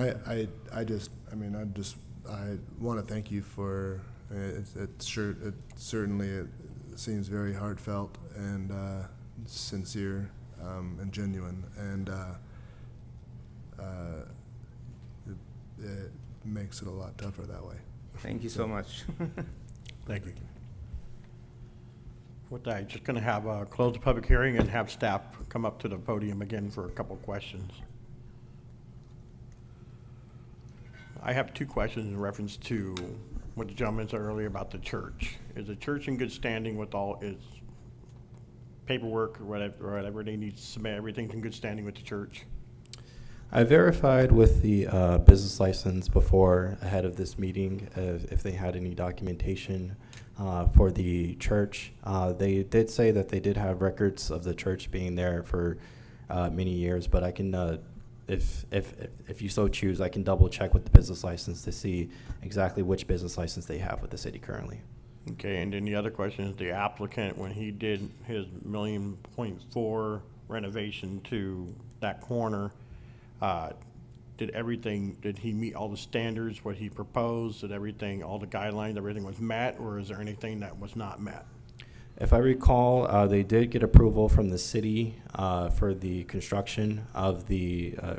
I want to thank you for, it certainly it seems very heartfelt and sincere and genuine, and it makes it a lot tougher that way. Thank you so much. Thank you. With that, just going to have close the public hearing and have staff come up to the podium again for a couple questions. I have two questions in reference to what the gentleman said earlier about the church. Is the church in good standing with all its paperwork or whatever they need to submit? Everything's in good standing with the church? I verified with the business license before, ahead of this meeting, if they had any documentation for the church. They did say that they did have records of the church being there for many years, but I can, if you so choose, I can double check with the business license to see exactly which business license they have with the city currently. Okay, and then the other question is the applicant, when he did his $1.4 million renovation to that corner, did he meet all the standards, what he proposed, did everything, all the guidelines, everything was met, or is there anything that was not met? If I recall, they did get approval from the city for the construction of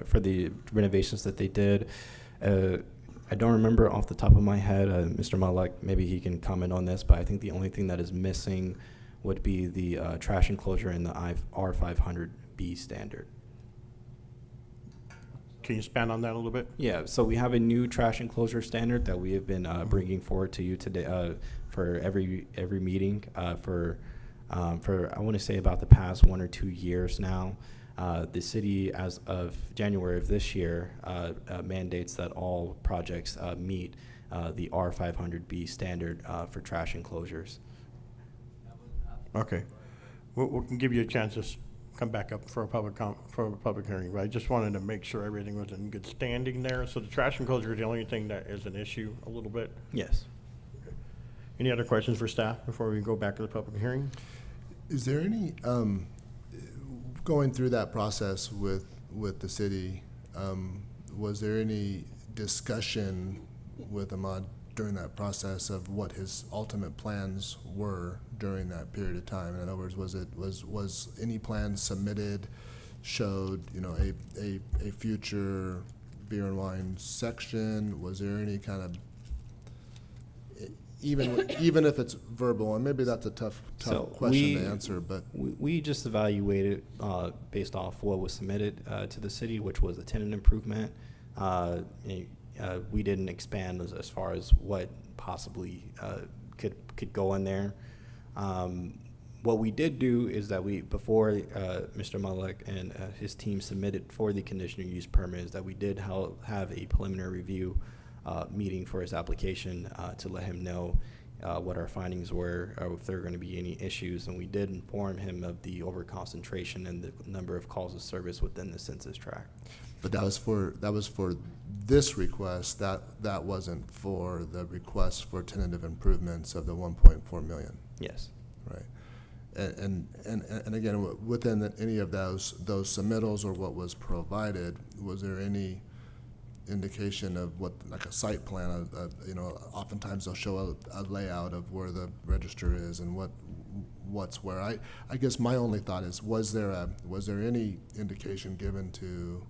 for the renovations that they did. I don't remember off the top of my head, Mr. Malek, maybe he can comment on this, but I think the only thing that is missing would be the trash enclosure in the R500B standard. Can you expand on that a little bit? Yeah, so we have a new trash enclosure standard that we have been bringing forward to you today for every meeting for I want to say about the past 1 or 2 years now. The city, as of January of this year, mandates that all projects meet the R500B standard for trash enclosures. Okay. We can give you a chance to come back up for a public hearing, but I just wanted to make sure everything was in good standing there. So the trash enclosure is the only thing that is an issue a little bit. Yes. Any other questions for staff before we go back to the public hearing? Is there any, going through that process with the city, was there any discussion with Ahmad during that process of what his ultimate plans were during that period of time? In other words, was any plans submitted showed, you know, a future beer and wine section? Was there any kind of, even if it's verbal, and maybe that's a tough So question to answer, but we just evaluated based off what was submitted to the city, which was a tenant improvement. We didn't expand as far as what possibly could go in there. What we did do is that before Mr. Malek and his team submitted for the conditional use permit, is that we did have a preliminary review meeting for his application to let him know what our findings were, or if there were going to be any issues, and we did inform him of the overconcentration and the number of calls of service within the census tract. But that was for this request. That wasn't for the request for tentative improvements of the 1.4 million. Yes. Right. And again, within any of those submittals or what was provided, was there any indication of what, like a site plan? You know, oftentimes they'll show a layout of where the register is and what's where. I guess my only thought is, was there any indication given to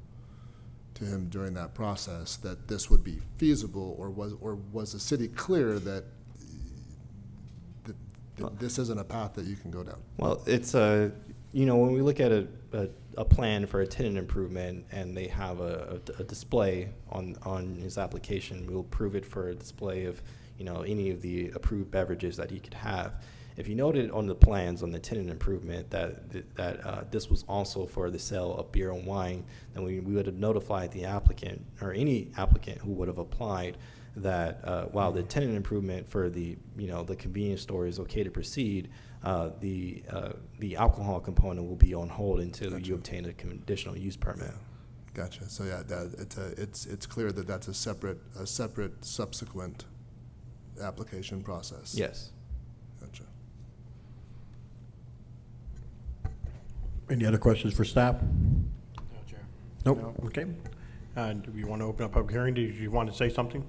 him during that process that this would be feasible, or was the city clear that this isn't a path that you can go down? Well, it's you know, when we look at a plan for a tenant improvement and they have a display on his application, we'll approve it for a display of, you know, any of the approved beverages that he could have. If you noted on the plans on the tenant improvement that this was also for the sale of beer and wine, then we would have notified the applicant, or any applicant who would have applied, that while the tenant improvement for the, you know, the convenience store is okay to proceed, the alcohol component will be on hold until Gotcha. you obtain a conditional use permit. Gotcha. So yeah, it's clear that that's a separate subsequent application process. Yes. Gotcha. Any other questions for staff? Nope. Okay. Do we want to open up a public hearing? Do you want to say something?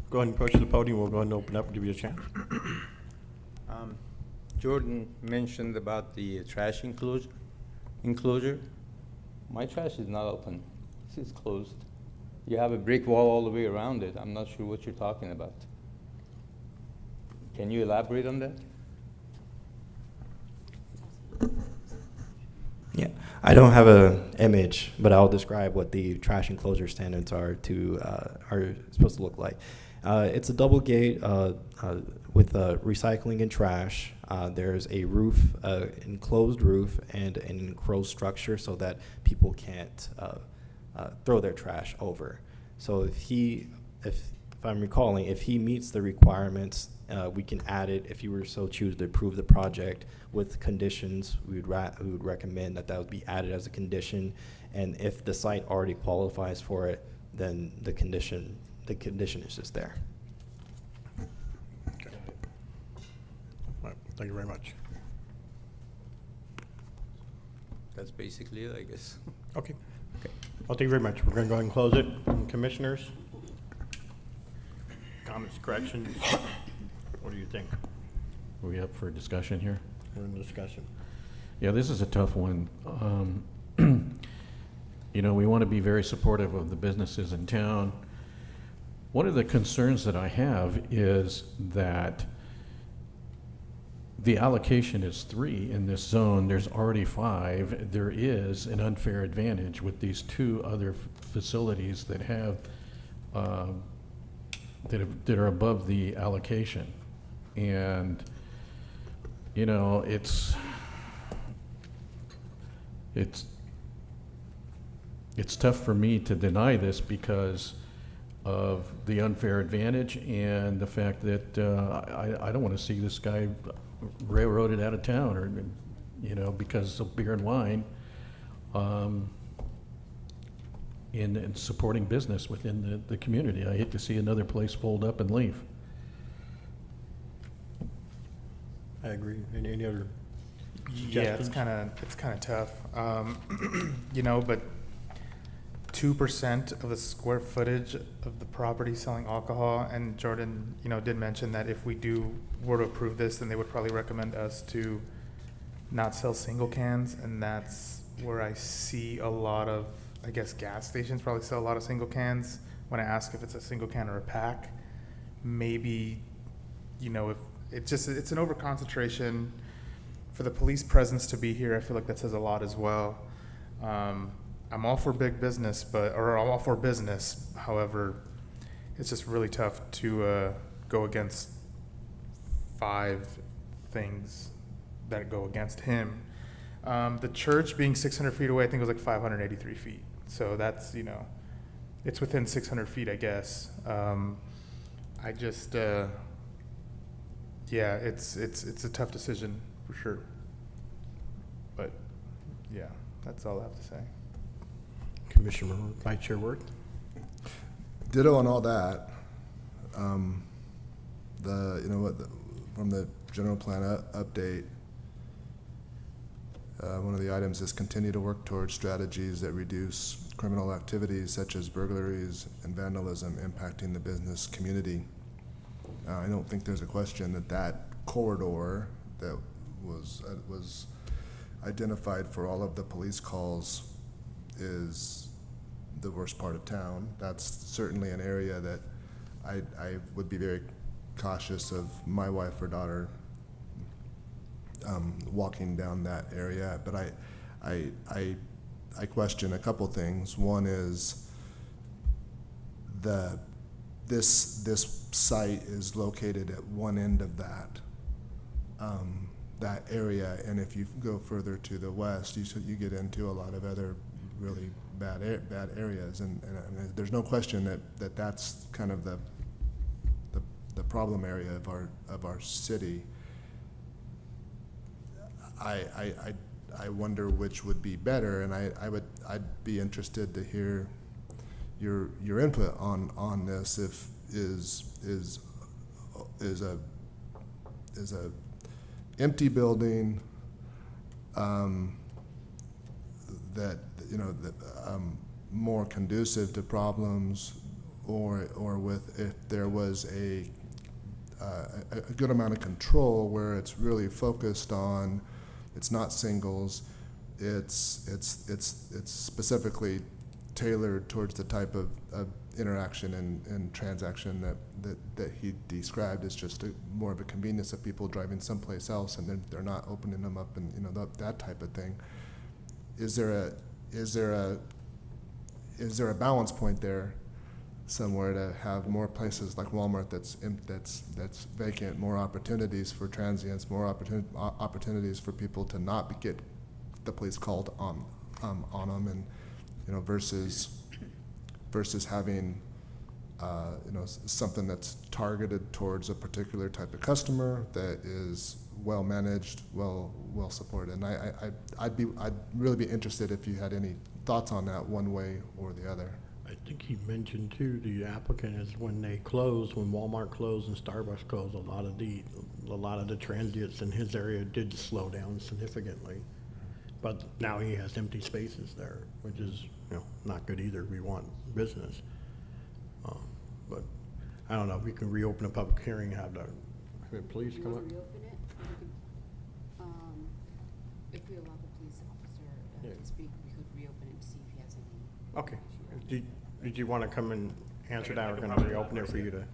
Go ahead and approach the podium. We'll go ahead and open up and give you a chance. Jordan mentioned about the trash enclosure. My trash is not open. It's closed. You have a brick wall all the way around it. I'm not sure what you're talking about. Can you elaborate on that? Yeah, I don't have an image, but I'll describe what the trash enclosure standards are supposed to look like. It's a double gate with recycling and trash. There's a roof, enclosed roof, and an enclosed structure so that people can't throw their trash over. So if I'm recalling, if he meets the requirements, we can add it. If you were so choose to approve the project with conditions, we would recommend that would be added as a condition. And if the site already qualifies for it, then the condition is just there. Okay. All right. Thank you very much. That's basically it, I guess. Okay. Well, thank you very much. We're going to go ahead and close it. Commissioners? Comments, corrections? What do you think? Are we up for discussion here? We're in discussion. Yeah, this is a tough one. You know, we want to be very supportive of the businesses in town. One of the concerns that I have is that the allocation is 3 in this zone, there's already 5. There is an unfair advantage with these 2 other facilities that have, that are above the allocation. And, you know, it's tough for me to deny this because of the unfair advantage and the fact that I don't want to see this guy railroaded out of town, or, you know, because of beer and wine, in supporting business within the community. I hate to see another place fold up and leave. I agree. Any other Yeah, it's suggestions? kind of tough. You know, but 2% of the square footage of the property selling alcohol, and Jordan, you know, did mention that if we were to approve this, then they would probably recommend us to not sell single cans, and that's where I see a lot of, I guess, gas stations probably sell a lot of single cans. When I ask if it's a single can or a pack, maybe, you know, if it's an overconcentration. For the police presence to be here, I feel like that says a lot as well. I'm all for big business, or I'm all for business. However, it's just really tough to go against 5 things that go against him. The church being 600 feet away, I think it was like 583 feet. So that's, you know, it's within 600 feet, I guess. I just, yeah, it's a tough decision for sure. But yeah, that's all I have to say. Commissioner Vice Chair Worth? Ditto on all that. From the general plan update, one of the items is continue to work towards strategies that reduce criminal activities such as burglaries and vandalism impacting the business community. I don't think there's a question that corridor that was identified for all of the police calls is the worst part of town. That's certainly an area that I would be very cautious of my wife or daughter walking down that area. But I question a couple things. One is this site is located at one end of that area, and if you go further to the west, you get into a lot of other really bad areas, and there's no question that's kind of the problem area of our city. I wonder which would be better, and I'd be interested to hear your input on this. If is a empty building that more conducive to problems, or with if there was a good amount of control where it's really focused on, it's not singles, it's specifically tailored towards the type of interaction and transaction that he described as just more of a convenience of people driving someplace else, and they're not opening them up, and that type of thing. Is there a balance point there somewhere to have more places like Walmart that's vacant, more opportunities for transients, more opportunities for people to not get the police called on them, and versus having something that's targeted towards a particular type of customer that is well managed, well supported. And I'd really be interested if you had any thoughts on that one way or the other. I think he mentioned too, the applicant, is when Walmart closed and Starbucks closed, a lot of the transients in his area did slow down significantly. But now he has empty spaces there, which is, not good either. We want business. But I don't know, if we can reopen a public hearing, have the police come up. Reopen it, if we allow the police officer to speak, we could reopen it to see if he has any. Okay. Did you want to come and answer that? We're going to reopen it for you to.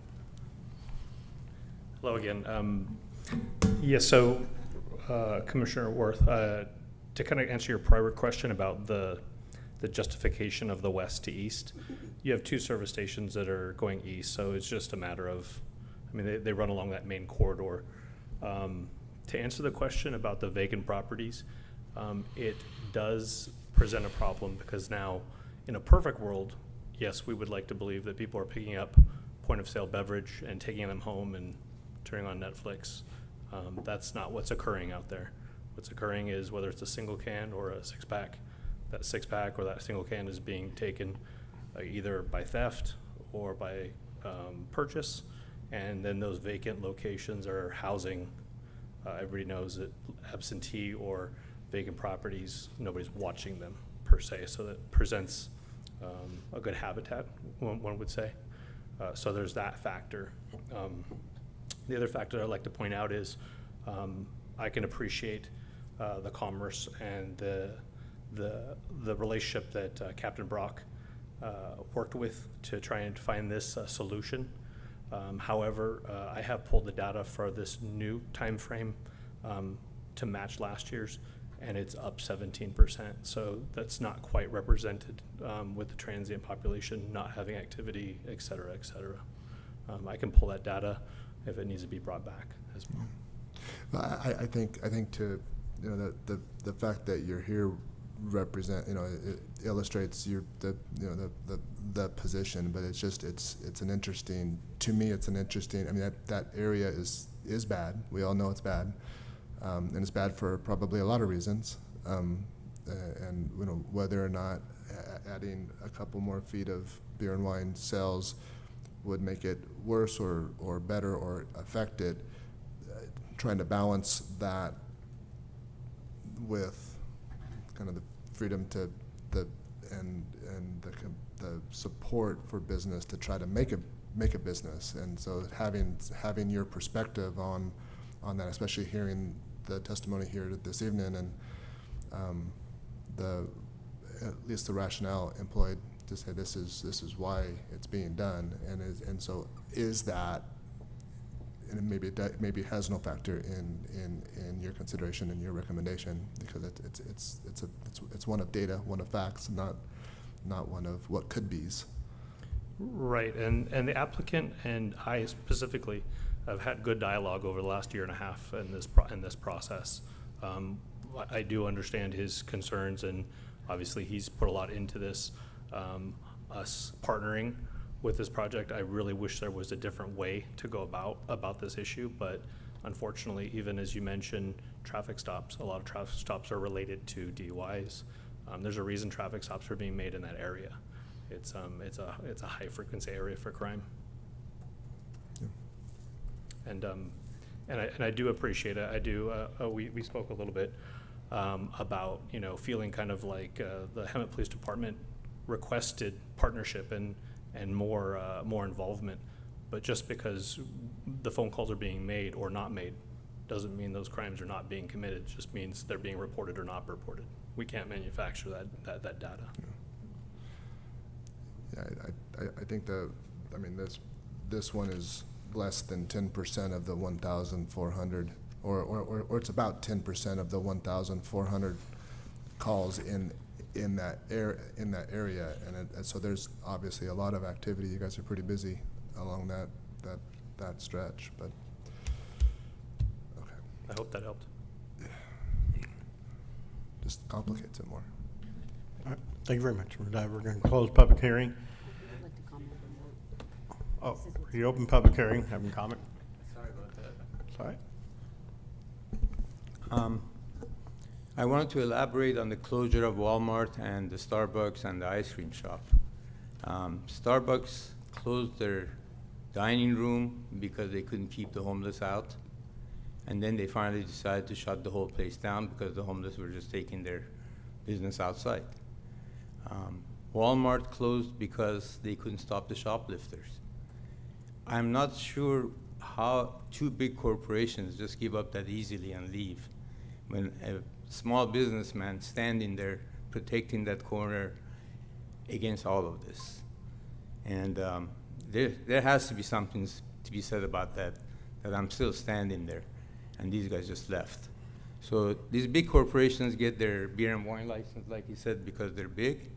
Hello again. Yes, so Commissioner Worth, to kind of answer your prior question about the justification of the west to east, you have two service stations that are going east, so it's just a matter of, I mean, they run along that main corridor. To answer the question about the vacant properties, it does present a problem because now, in a perfect world, yes, we would like to believe that people are picking up point of sale beverage and taking them home and turning on Netflix. That's not what's occurring out there. What's occurring is whether it's a single can or a six-pack, that six-pack or that single can is being taken either by theft or by purchase, and then those vacant locations are housing. Everybody knows that absentee or vacant properties, nobody's watching them per se, so that presents a good habitat, one would say. So there's that factor. The other factor I'd like to point out is I can appreciate the commerce and the relationship that Captain Brock worked with to try and find this solution. However, I have pulled the data for this new time frame to match last year's, and it's up 17%. So that's not quite represented with the transient population not having activity, et cetera, et cetera. I can pull that data if it needs to be brought back as well. I think to, you know, the fact that you're here represent, you know, it illustrates the position, but it's just it's an interesting, to me it's an interesting, I mean that area is bad. We all know it's bad, and it's bad for probably a lot of reasons, and you know, whether or not adding a couple more feet of beer and wine sales would make it worse or better or affect it, trying to balance that with kind of the freedom to the support for business to try to make a business. And so having your perspective on that, especially hearing the testimony here this evening, and at least the rationale employed to say this is why it's being done, and so is that, and maybe it has no factor in your consideration and your recommendation, because it's one of data, one of facts, not one of what could be's. Right, and the applicant and I specifically have had good dialogue over the last year and a half in this process. I do understand his concerns, and obviously he's put a lot into this. Us partnering with this project, I really wish there was a different way to go about this issue, but unfortunately, even as you mentioned, traffic stops, a lot of traffic stops are related to DUIs. There's a reason traffic stops are being made in that area. It's a high frequency area for crime. Yeah. And I do appreciate it. I do. We spoke a little bit about, you know, feeling kind of like the Hemet Police Department requested partnership and more involvement, but just because the phone calls are being made or not made doesn't mean those crimes are not being committed. It just means they're being reported or not reported. We can't manufacture that data. Yeah, I think this one is less than 10% of the 1,400, or it's about 10% of the 1,400 calls in that area, and so there's obviously a lot of activity. You guys are pretty busy along that stretch, but okay. I hope that helped. Just complicates it more. All right, thank you very much. We're going to close public hearing. I'd like to comment on that. Oh, reopen public hearing. Having comment? Sorry about that. Sorry. I wanted to elaborate on the closure of Walmart and the Starbucks and the ice cream shop. Starbucks closed their dining room because they couldn't keep the homeless out. And then they finally decided to shut the whole place down because the homeless were just taking their business outside. Walmart closed because they couldn't stop the shoplifters. I'm not sure how two big corporations just give up that easily and leave when a small businessman standing there protecting that corner against all of this. And there has to be something to be said about that I'm still standing there. and these guys just left. So these big corporations get their beer and wine license, like you said, because they're big,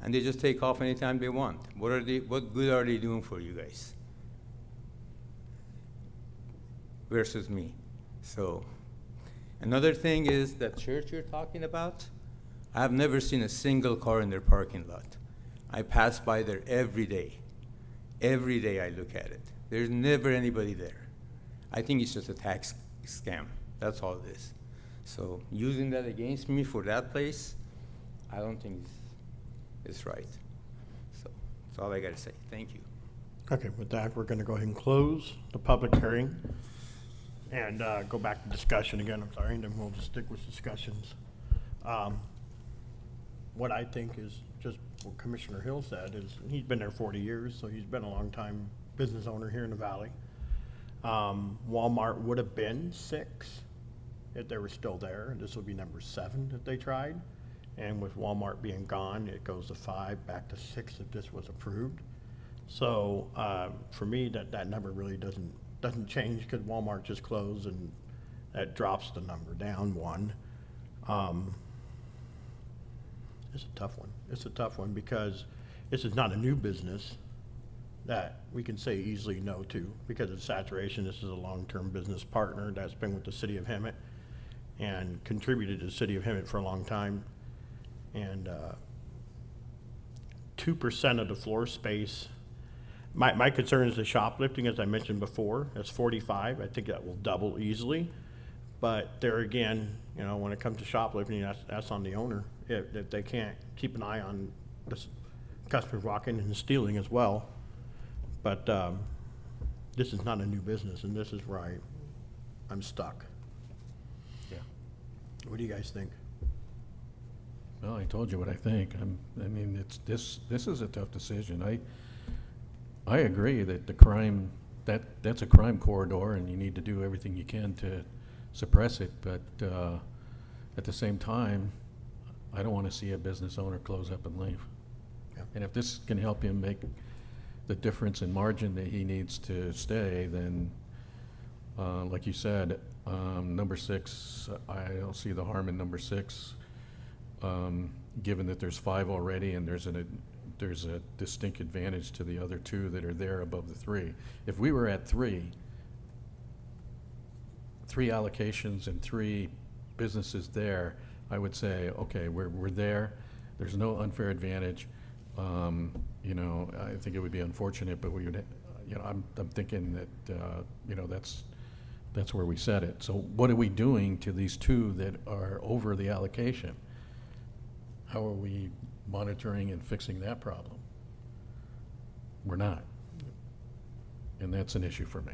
and they just take off anytime they want. What good are they doing for you guys? Versus me. So another thing is that church you're talking about, I've never seen a single car in their parking lot. I pass by there every day. Every day I look at it. There's never anybody there. I think it's just a tax scam. That's all it is. So using that against me for that place, I don't think it's right. So that's all I gotta say. Thank you. Okay, with that, we're gonna go ahead and close the public hearing and go back to discussion again, I'm sorry, and then we'll just stick with discussions. What I think is just what Commissioner Hill said is he's been there 40 years, so he's been a long time business owner here in the valley. Walmart would have been 6 if they were still there. This will be number 7 if they tried. And with Walmart being gone, it goes to 5, back to 6 if this was approved. So for me, that number really doesn't change because Walmart just closed, and that drops the number down 1. It's a tough one. It's a tough one because this is not a new business that we can say easily no to because of saturation. This is a long-term business partner that's been with the city of Hemet and contributed to the city of Hemet for a long time. And 2% of the floor space. My concern is the shoplifting, as I mentioned before. That's 45. I think that will double easily. But there again, you know, when it comes to shoplifting, that's on the owner. If they can't keep an eye on the customers walking and stealing as well. But this is not a new business, and this is where I'm stuck. Yeah. What do you guys think? Well, I told you what I think. I mean, this is a tough decision. I agree that the crime, that's a crime corridor, and you need to do everything you can to suppress it. But at the same time, I don't want to see a business owner close up and leave. Yeah. And if this can help him make the difference in margin that he needs to stay, then, like you said, number 6, I don't see the harm in number 6, given that there's 5 already and there's a distinct advantage to the other 2 that are there above the 3. If we were at 3 allocations and 3 businesses there, I would say, okay, we're there. There's no unfair advantage. You know, I think it would be unfortunate, but we would, you know, I'm thinking that, you know, that's where we set it. So what are we doing to these 2 that are over the allocation? How are we monitoring and fixing that problem? We're not. And that's an issue for me.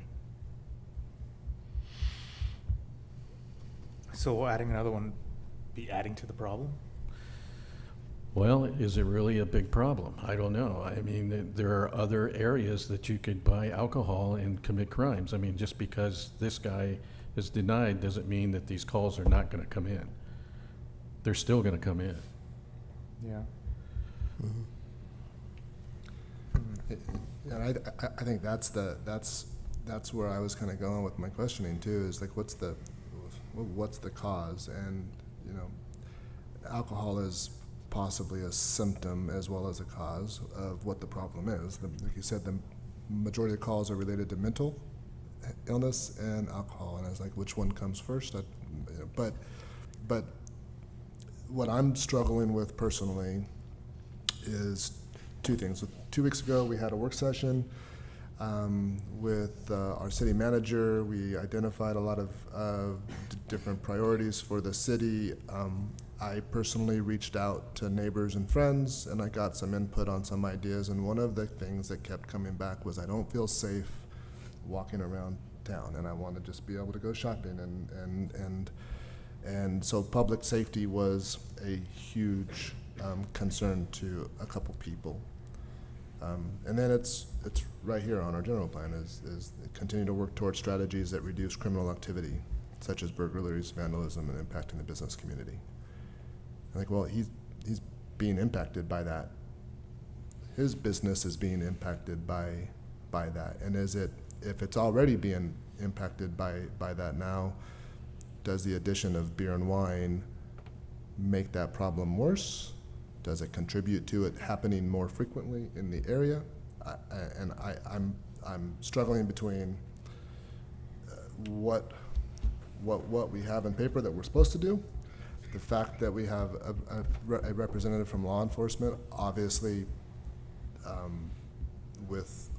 So adding another one be adding to the problem? Well, is it really a big problem? I don't know. I mean, there are other areas that you could buy alcohol and commit crimes. I mean, just because this guy is denied doesn't mean that these calls are not going to come in. They're still going to come in. Yeah. And I think that's where I was kind of going with my questioning too, is like, what's the cause? And, you know, alcohol is possibly a symptom as well as a cause of what the problem is. Like you said, the majority of calls are related to mental illness and alcohol, and I was like, which one comes first? But what I'm struggling with personally is 2 things. 2 weeks ago, we had a work session with our city manager. We identified a lot of different priorities for the city. I personally reached out to neighbors and friends, and I got some input on some ideas, and one of the things that kept coming back was I don't feel safe walking around town, and I want to just be able to go shopping, and so public safety was a huge concern to a couple people. And then it's right here on our general plan is continue to work towards strategies that reduce criminal activity, such as burglaries, vandalism, and impacting the business community. Like, well, he's being impacted by that. His business is being impacted by that. And if it's already being impacted by that now. Does the addition of beer and wine make that problem worse? Does it contribute to it happening more frequently in the area? I'm struggling between what we have in paper that we're supposed to do, the fact that we have a representative from law enforcement, obviously, with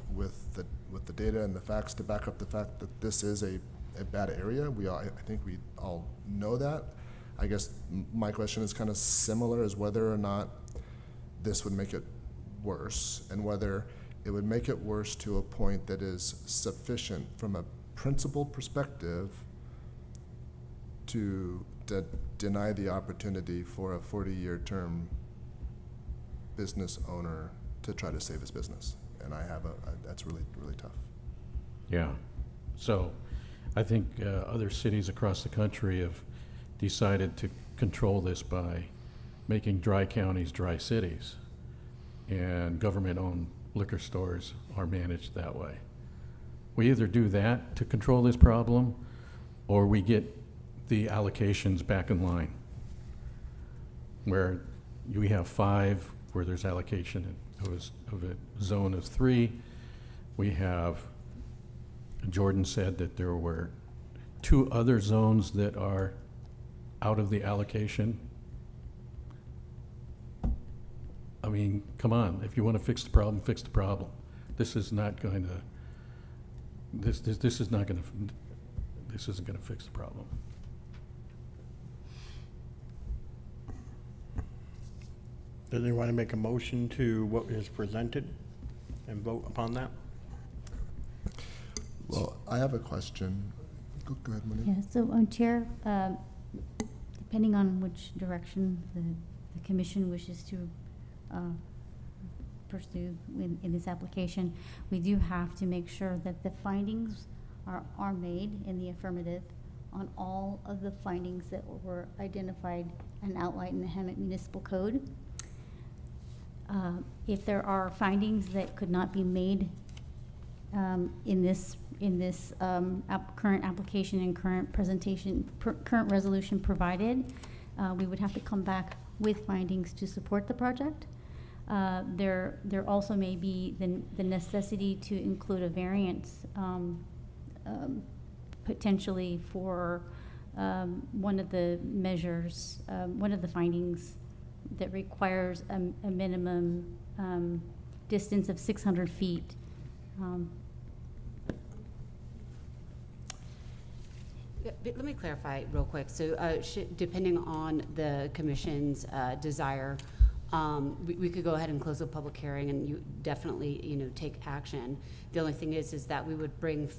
the data and the facts to back up the fact that this is a bad area. I think we all know that. I guess my question is kind of similar, as whether or not this would make it worse, and whether it would make it worse to a point that is sufficient from a principal perspective to deny the opportunity for a 40-year term business owner to try to save his business. And that's really, really tough. Yeah. So I think other cities across the country have decided to control this by making dry counties dry cities, and government-owned liquor stores are managed that way. We either do that to control this problem, or we get the allocations back in line, where we have 5 where there's allocation of a zone of 3. We have, Jordan said that there were 2 other zones that are out of the allocation. I mean, come on, if you want to fix the problem, fix the problem. This is not going to, this is not going to, this isn't going to fix the problem. Does anyone want to make a motion to what is presented and vote upon that? Well, I have a question. Go ahead, Monique. Yeah, so, Chair, depending on which direction the commission wishes to pursue in this application, we do have to make sure that the findings are made in the affirmative on all of the findings that were identified and outlined in the Hemet Municipal Code. If there are findings that could not be made in this current application and current presentation, current resolution provided, we would have to come back with findings to support the project. There also may be the necessity to include a variance potentially for one of the measures, one of the findings that requires a minimum distance of 600 feet. Let me clarify real quick. So depending on the commission's desire, we could go ahead and close the public hearing, and you definitely, take action. The only thing is that we would bring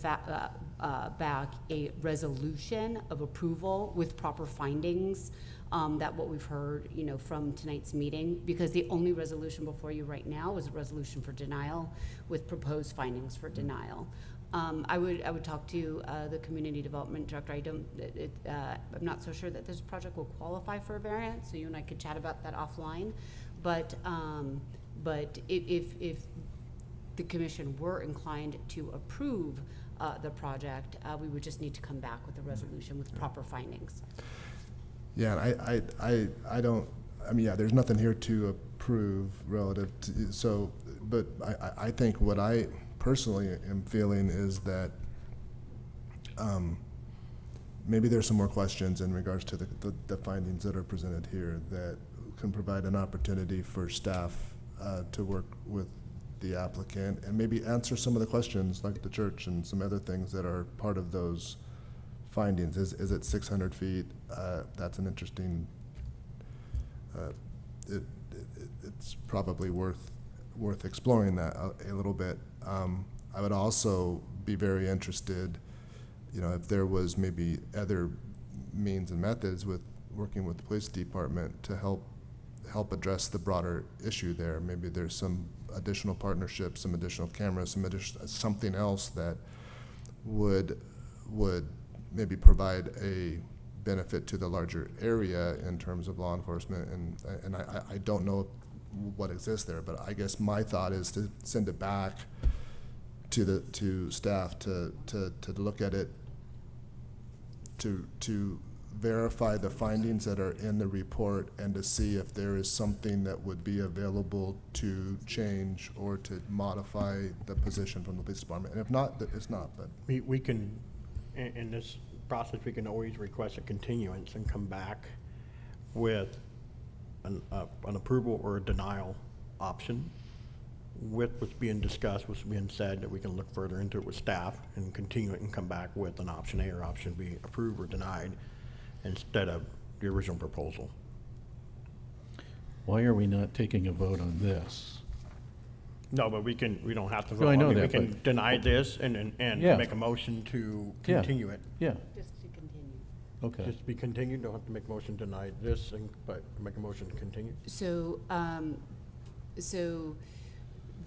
back a resolution of approval with proper findings, that what we've heard, from tonight's meeting, because the only resolution before you right now is a resolution for denial with proposed findings for denial. I would talk to the community development director. I'm not so sure that this project will qualify for a variance, so you and I could chat about that offline. But if the commission were inclined to approve the project, we would just need to come back with a resolution with proper findings. Yeah, I don't, there's nothing here to approve relative to, so, but I think what I personally am feeling is that maybe there's some more questions in regards to the findings that are presented here that can provide an opportunity for staff to work with the applicant and maybe answer some of the questions like the church and some other things that are part of those findings. Is it 600 feet? That's an interesting, it's probably worth exploring that a little bit. I would also be very interested, if there was maybe other means and methods with working with the police department to help address the broader issue there. Maybe there's some additional partnerships, some additional cameras, something else that would maybe provide a benefit to the larger area in terms of law enforcement. And I don't know what exists there, but I guess my thought is to send it back to staff to look at it, to verify the findings that are in the report and to see if there is something that would be available to change or to modify the position from the police department. And if not, it's not, but. We can, in this process, we can always request a continuance and come back with an approval or a denial option with what's being discussed, what's being said, that we can look further into it with staff and continue it and come back with an option A or option B, approved or denied, instead of the original proposal. Why are we not taking a vote on this? No, but we don't have to vote. No, I know mean, that, we can but- deny this and Yeah. make a motion to Yeah. continue it. Yeah, Just to continue. okay. Just be continued, don't have to make a motion to deny this, but make a motion to continue. So, so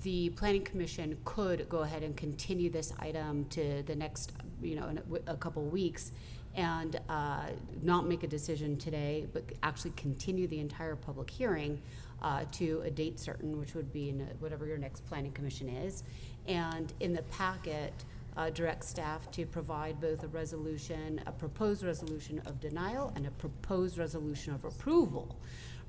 the planning commission could go ahead and continue this item to the next, in a couple weeks and not make a decision today, but actually continue the entire public hearing to a date certain, which would be in whatever your next planning commission is. And in the packet, direct staff to provide both a proposed resolution of denial and a proposed resolution of approval,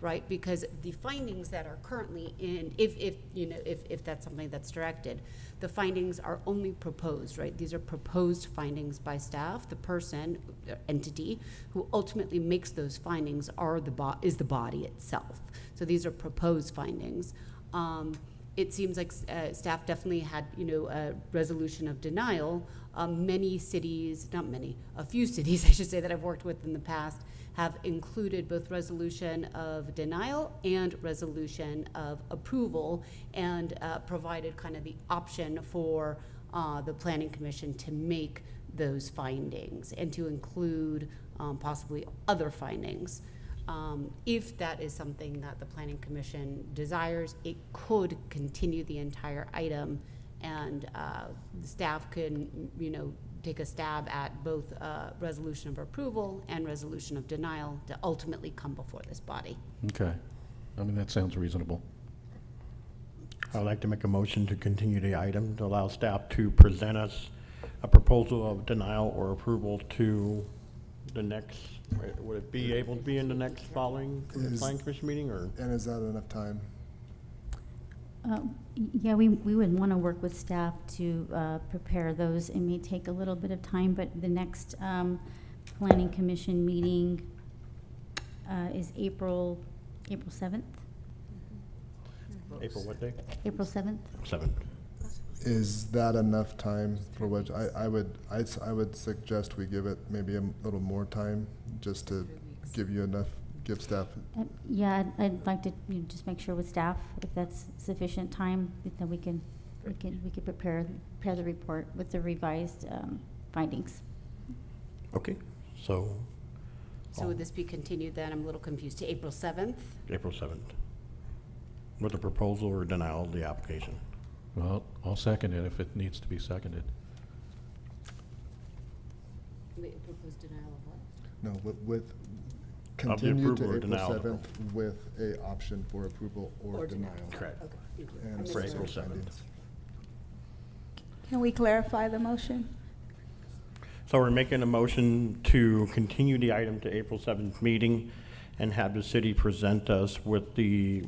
right? Because the findings that are currently in, if that's something that's directed, the findings are only proposed, right? These are proposed findings by staff. The person, entity, who ultimately makes those findings is the body itself. So these are proposed findings. It seems like staff definitely had, a resolution of denial. Many cities, not many, a few cities, I should say, that I've worked with in the past have included both resolution of denial and resolution of approval, and provided kind of the option for the planning commission to make those findings and to include possibly other findings. If that is something that the planning commission desires, it could continue the entire item, and the staff can, take a stab at both resolution of approval and resolution of denial to ultimately come before this body. Okay. I mean, that sounds reasonable. I'd like to make a motion to continue the item to allow staff to present us a proposal of denial or approval to the next, would it be able to be in the next following planning commission meeting, or? And is that enough time? Yeah, we would want to work with staff to prepare those. It may take a little bit of time, but the next planning commission meeting is April 7th. April what day? April 7th. 7th. Is that enough time for what, I would suggest we give it maybe a little more time, just to give staff. Yeah, I'd like to just make sure with staff, if that's sufficient time, then we could prepare the report with the revised findings. Okay, so So would this be continued then? I'm a little confused, to April 7th? April 7th. With a proposal or denial of the application. Well, I'll second it if it needs to be seconded. Proposed denial of what? No, with the continue to approval or April denial. 7th with a option for approval or denial. Correct. Okay, thank you. And I missed For that. April specific 7th. findings. Can we clarify the motion? So we're making a motion to continue the item to April 7th meeting and have the city present us with the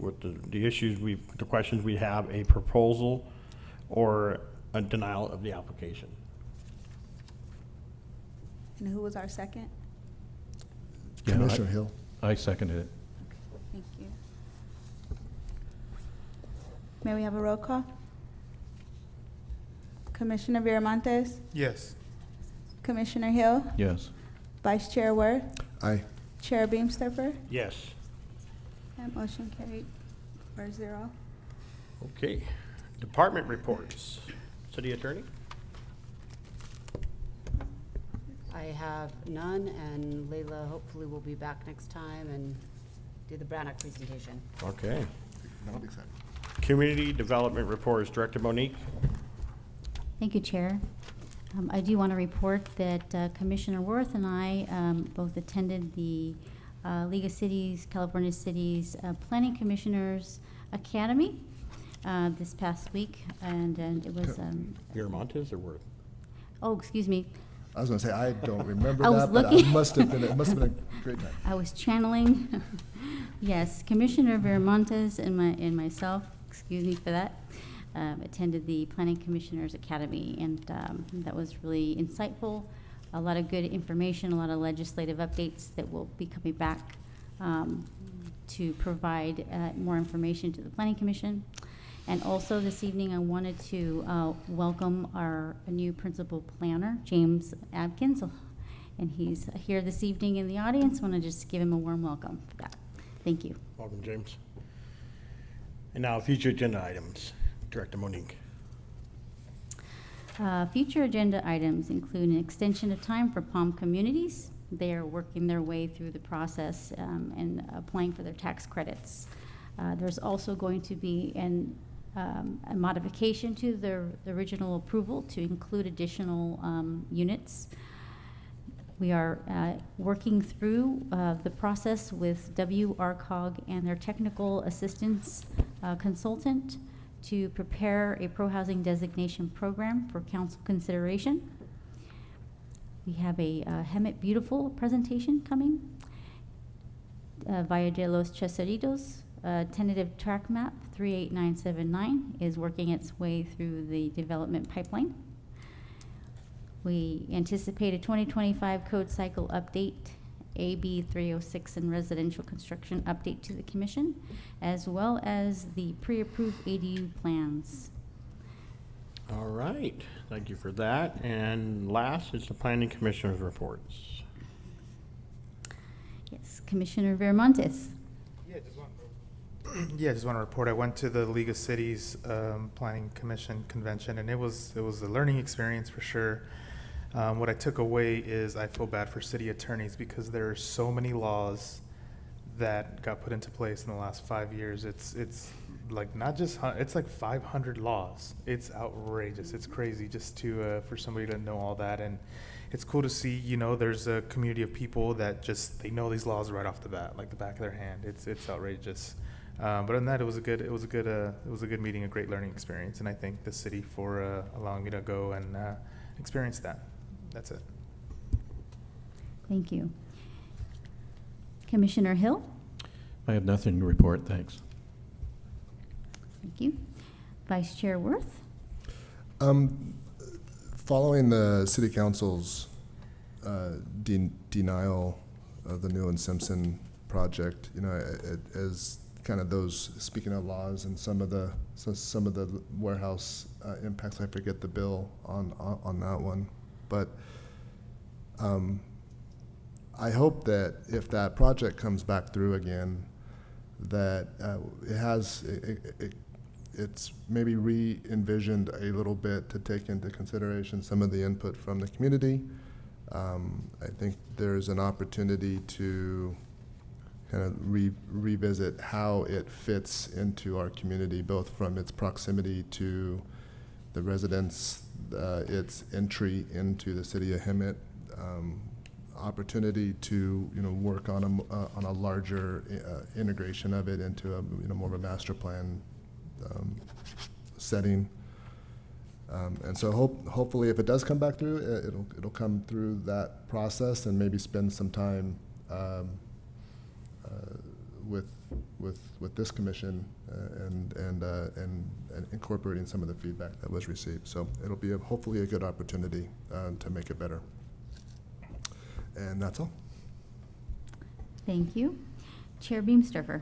issues the questions we have, a proposal or a denial of the application. And who was our second? Yeah, Commissioner Hill? I seconded it. Thank you. May we have a roll call? Commissioner Viramontes, Yes. Commissioner Hill, Yes. Vice Chair Worth, Aye. Chair Beamstuffer. Yes. That motion carried 4-0. Okay. Department reports. City Attorney? I have none, and Leila hopefully will be back next time and do the Brown Act presentation. Okay. That'll be exciting. Community Development Reports. Director Monique? Thank you, Chair. I do want to report that Commissioner Worth and I both attended the League of Cities, California Cities Planning Commissioners Academy. this past week, and it was, Miramontes or Worth? oh, excuse me, I was gonna say, I don't remember I was that, but it looking. must have been a great time. I was channeling. Yes, Commissioner Viramontes and myself, excuse me for that, attended the Planning Commissioners Academy, and that was really insightful. A lot of good information, a lot of legislative updates that will be coming back to provide more information to the Planning Commission. And also this evening, I wanted to welcome our new principal planner, James Adkins, and he's here this evening in the audience. Want to just give him a warm welcome for that. Thank you. Welcome, James. And now, future agenda items. Director Monique. Future agenda items include an extension of time for Palm Communities. They are working their way through the process and applying for their tax credits. There's also going to be a modification to the original approval to include additional units. We are working through the process with WRCOG and their technical assistance consultant to prepare a pro-housing designation program for council consideration. We have a Hemet Beautiful presentation coming. Valle de los Cheseritos, tentative track map 38979 is working its way through the development pipeline. We anticipate a 2025 code cycle update, AB 306 and residential construction update to the commission, as well as the pre-approved ADU plans. All right, thank you for that. And last is the Planning Commissioner's reports. Yes, Commissioner Viramontes. Yeah, just want to report. I went to the League of Cities Planning Commission convention, and it was a learning experience for sure. What I took away is I feel bad for city attorneys because there are so many laws that got put into place in the last 5 years. It's like not just it's like 500 laws. It's outrageous. It's crazy just to for somebody to know all that, and it's cool to see. You know, there's a community of people that just they know these laws right off the bat, like the back of their hand. It's outrageous. But other than that, it was a good meeting, a great learning experience, and I thank the city for allowing me to go and experience that. That's it. Thank you. Commissioner Hill. I have nothing to report, thanks. Thank you. Vice Chair Worth. Following the city council's denial of the New and Simpson project, you know, as kind of those, speaking of laws and some of the warehouse impacts, I forget the bill on that one, but I hope that if that project comes back through again, that it's maybe re-envisioned a little bit to take into consideration some of the input from the community. I think there's an opportunity to kind of revisit how it fits into our community, both from its proximity to the residents, its entry into the city of Hemet, opportunity to work on a larger integration of it into a more of a master plan setting. And so hopefully, if it does come back through, it'll come through that process and maybe spend some time with this commission and incorporating some of the feedback that was received. So it'll be hopefully a good opportunity to make it better. And that's all. Thank you. Chair Beamsterfer.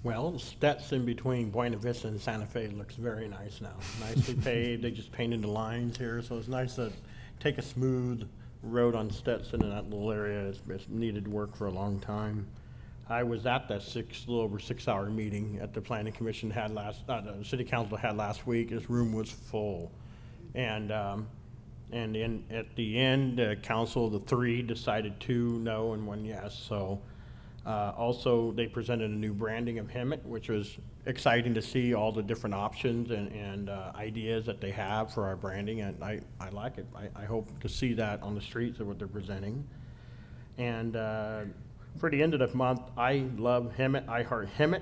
Well, Stetson between Buena Vista and Santa Fe looks very nice now. Nicely paved. They just painted the lines here, so it's nice to take a smooth road on Stetson in that little area. It's needed work for a long time. I was at that little over 6 hour meeting at the Planning Commission the City Council had last week. This room was full, and then at the end, council, the three decided 2 no and 1 yes. So. Also, they presented a new branding of Hemet, which was exciting to see all the different options and ideas that they have for our branding, and I like it. I hope to see that on the streets of what they're presenting. And for the end of the month, I love Hemet, I heart Hemet,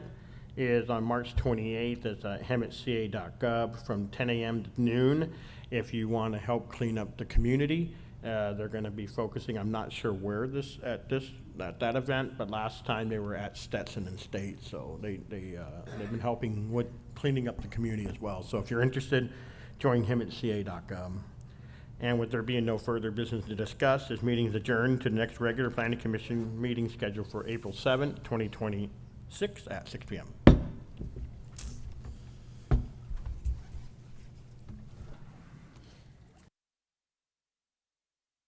is on March 28th. It's at hemetca.gov from 10 a.m. to noon. If you want to help clean up the community, they're going to be focusing, I'm not sure where at that event, but last time they were at Stetson and State, so they've been helping with cleaning up the community as well. So if you're interested, join hemetca.gov. And with there being no further business to discuss, this meeting is adjourned to the next regular planning commission meeting scheduled for April 7th, 2026 at 6 p.m.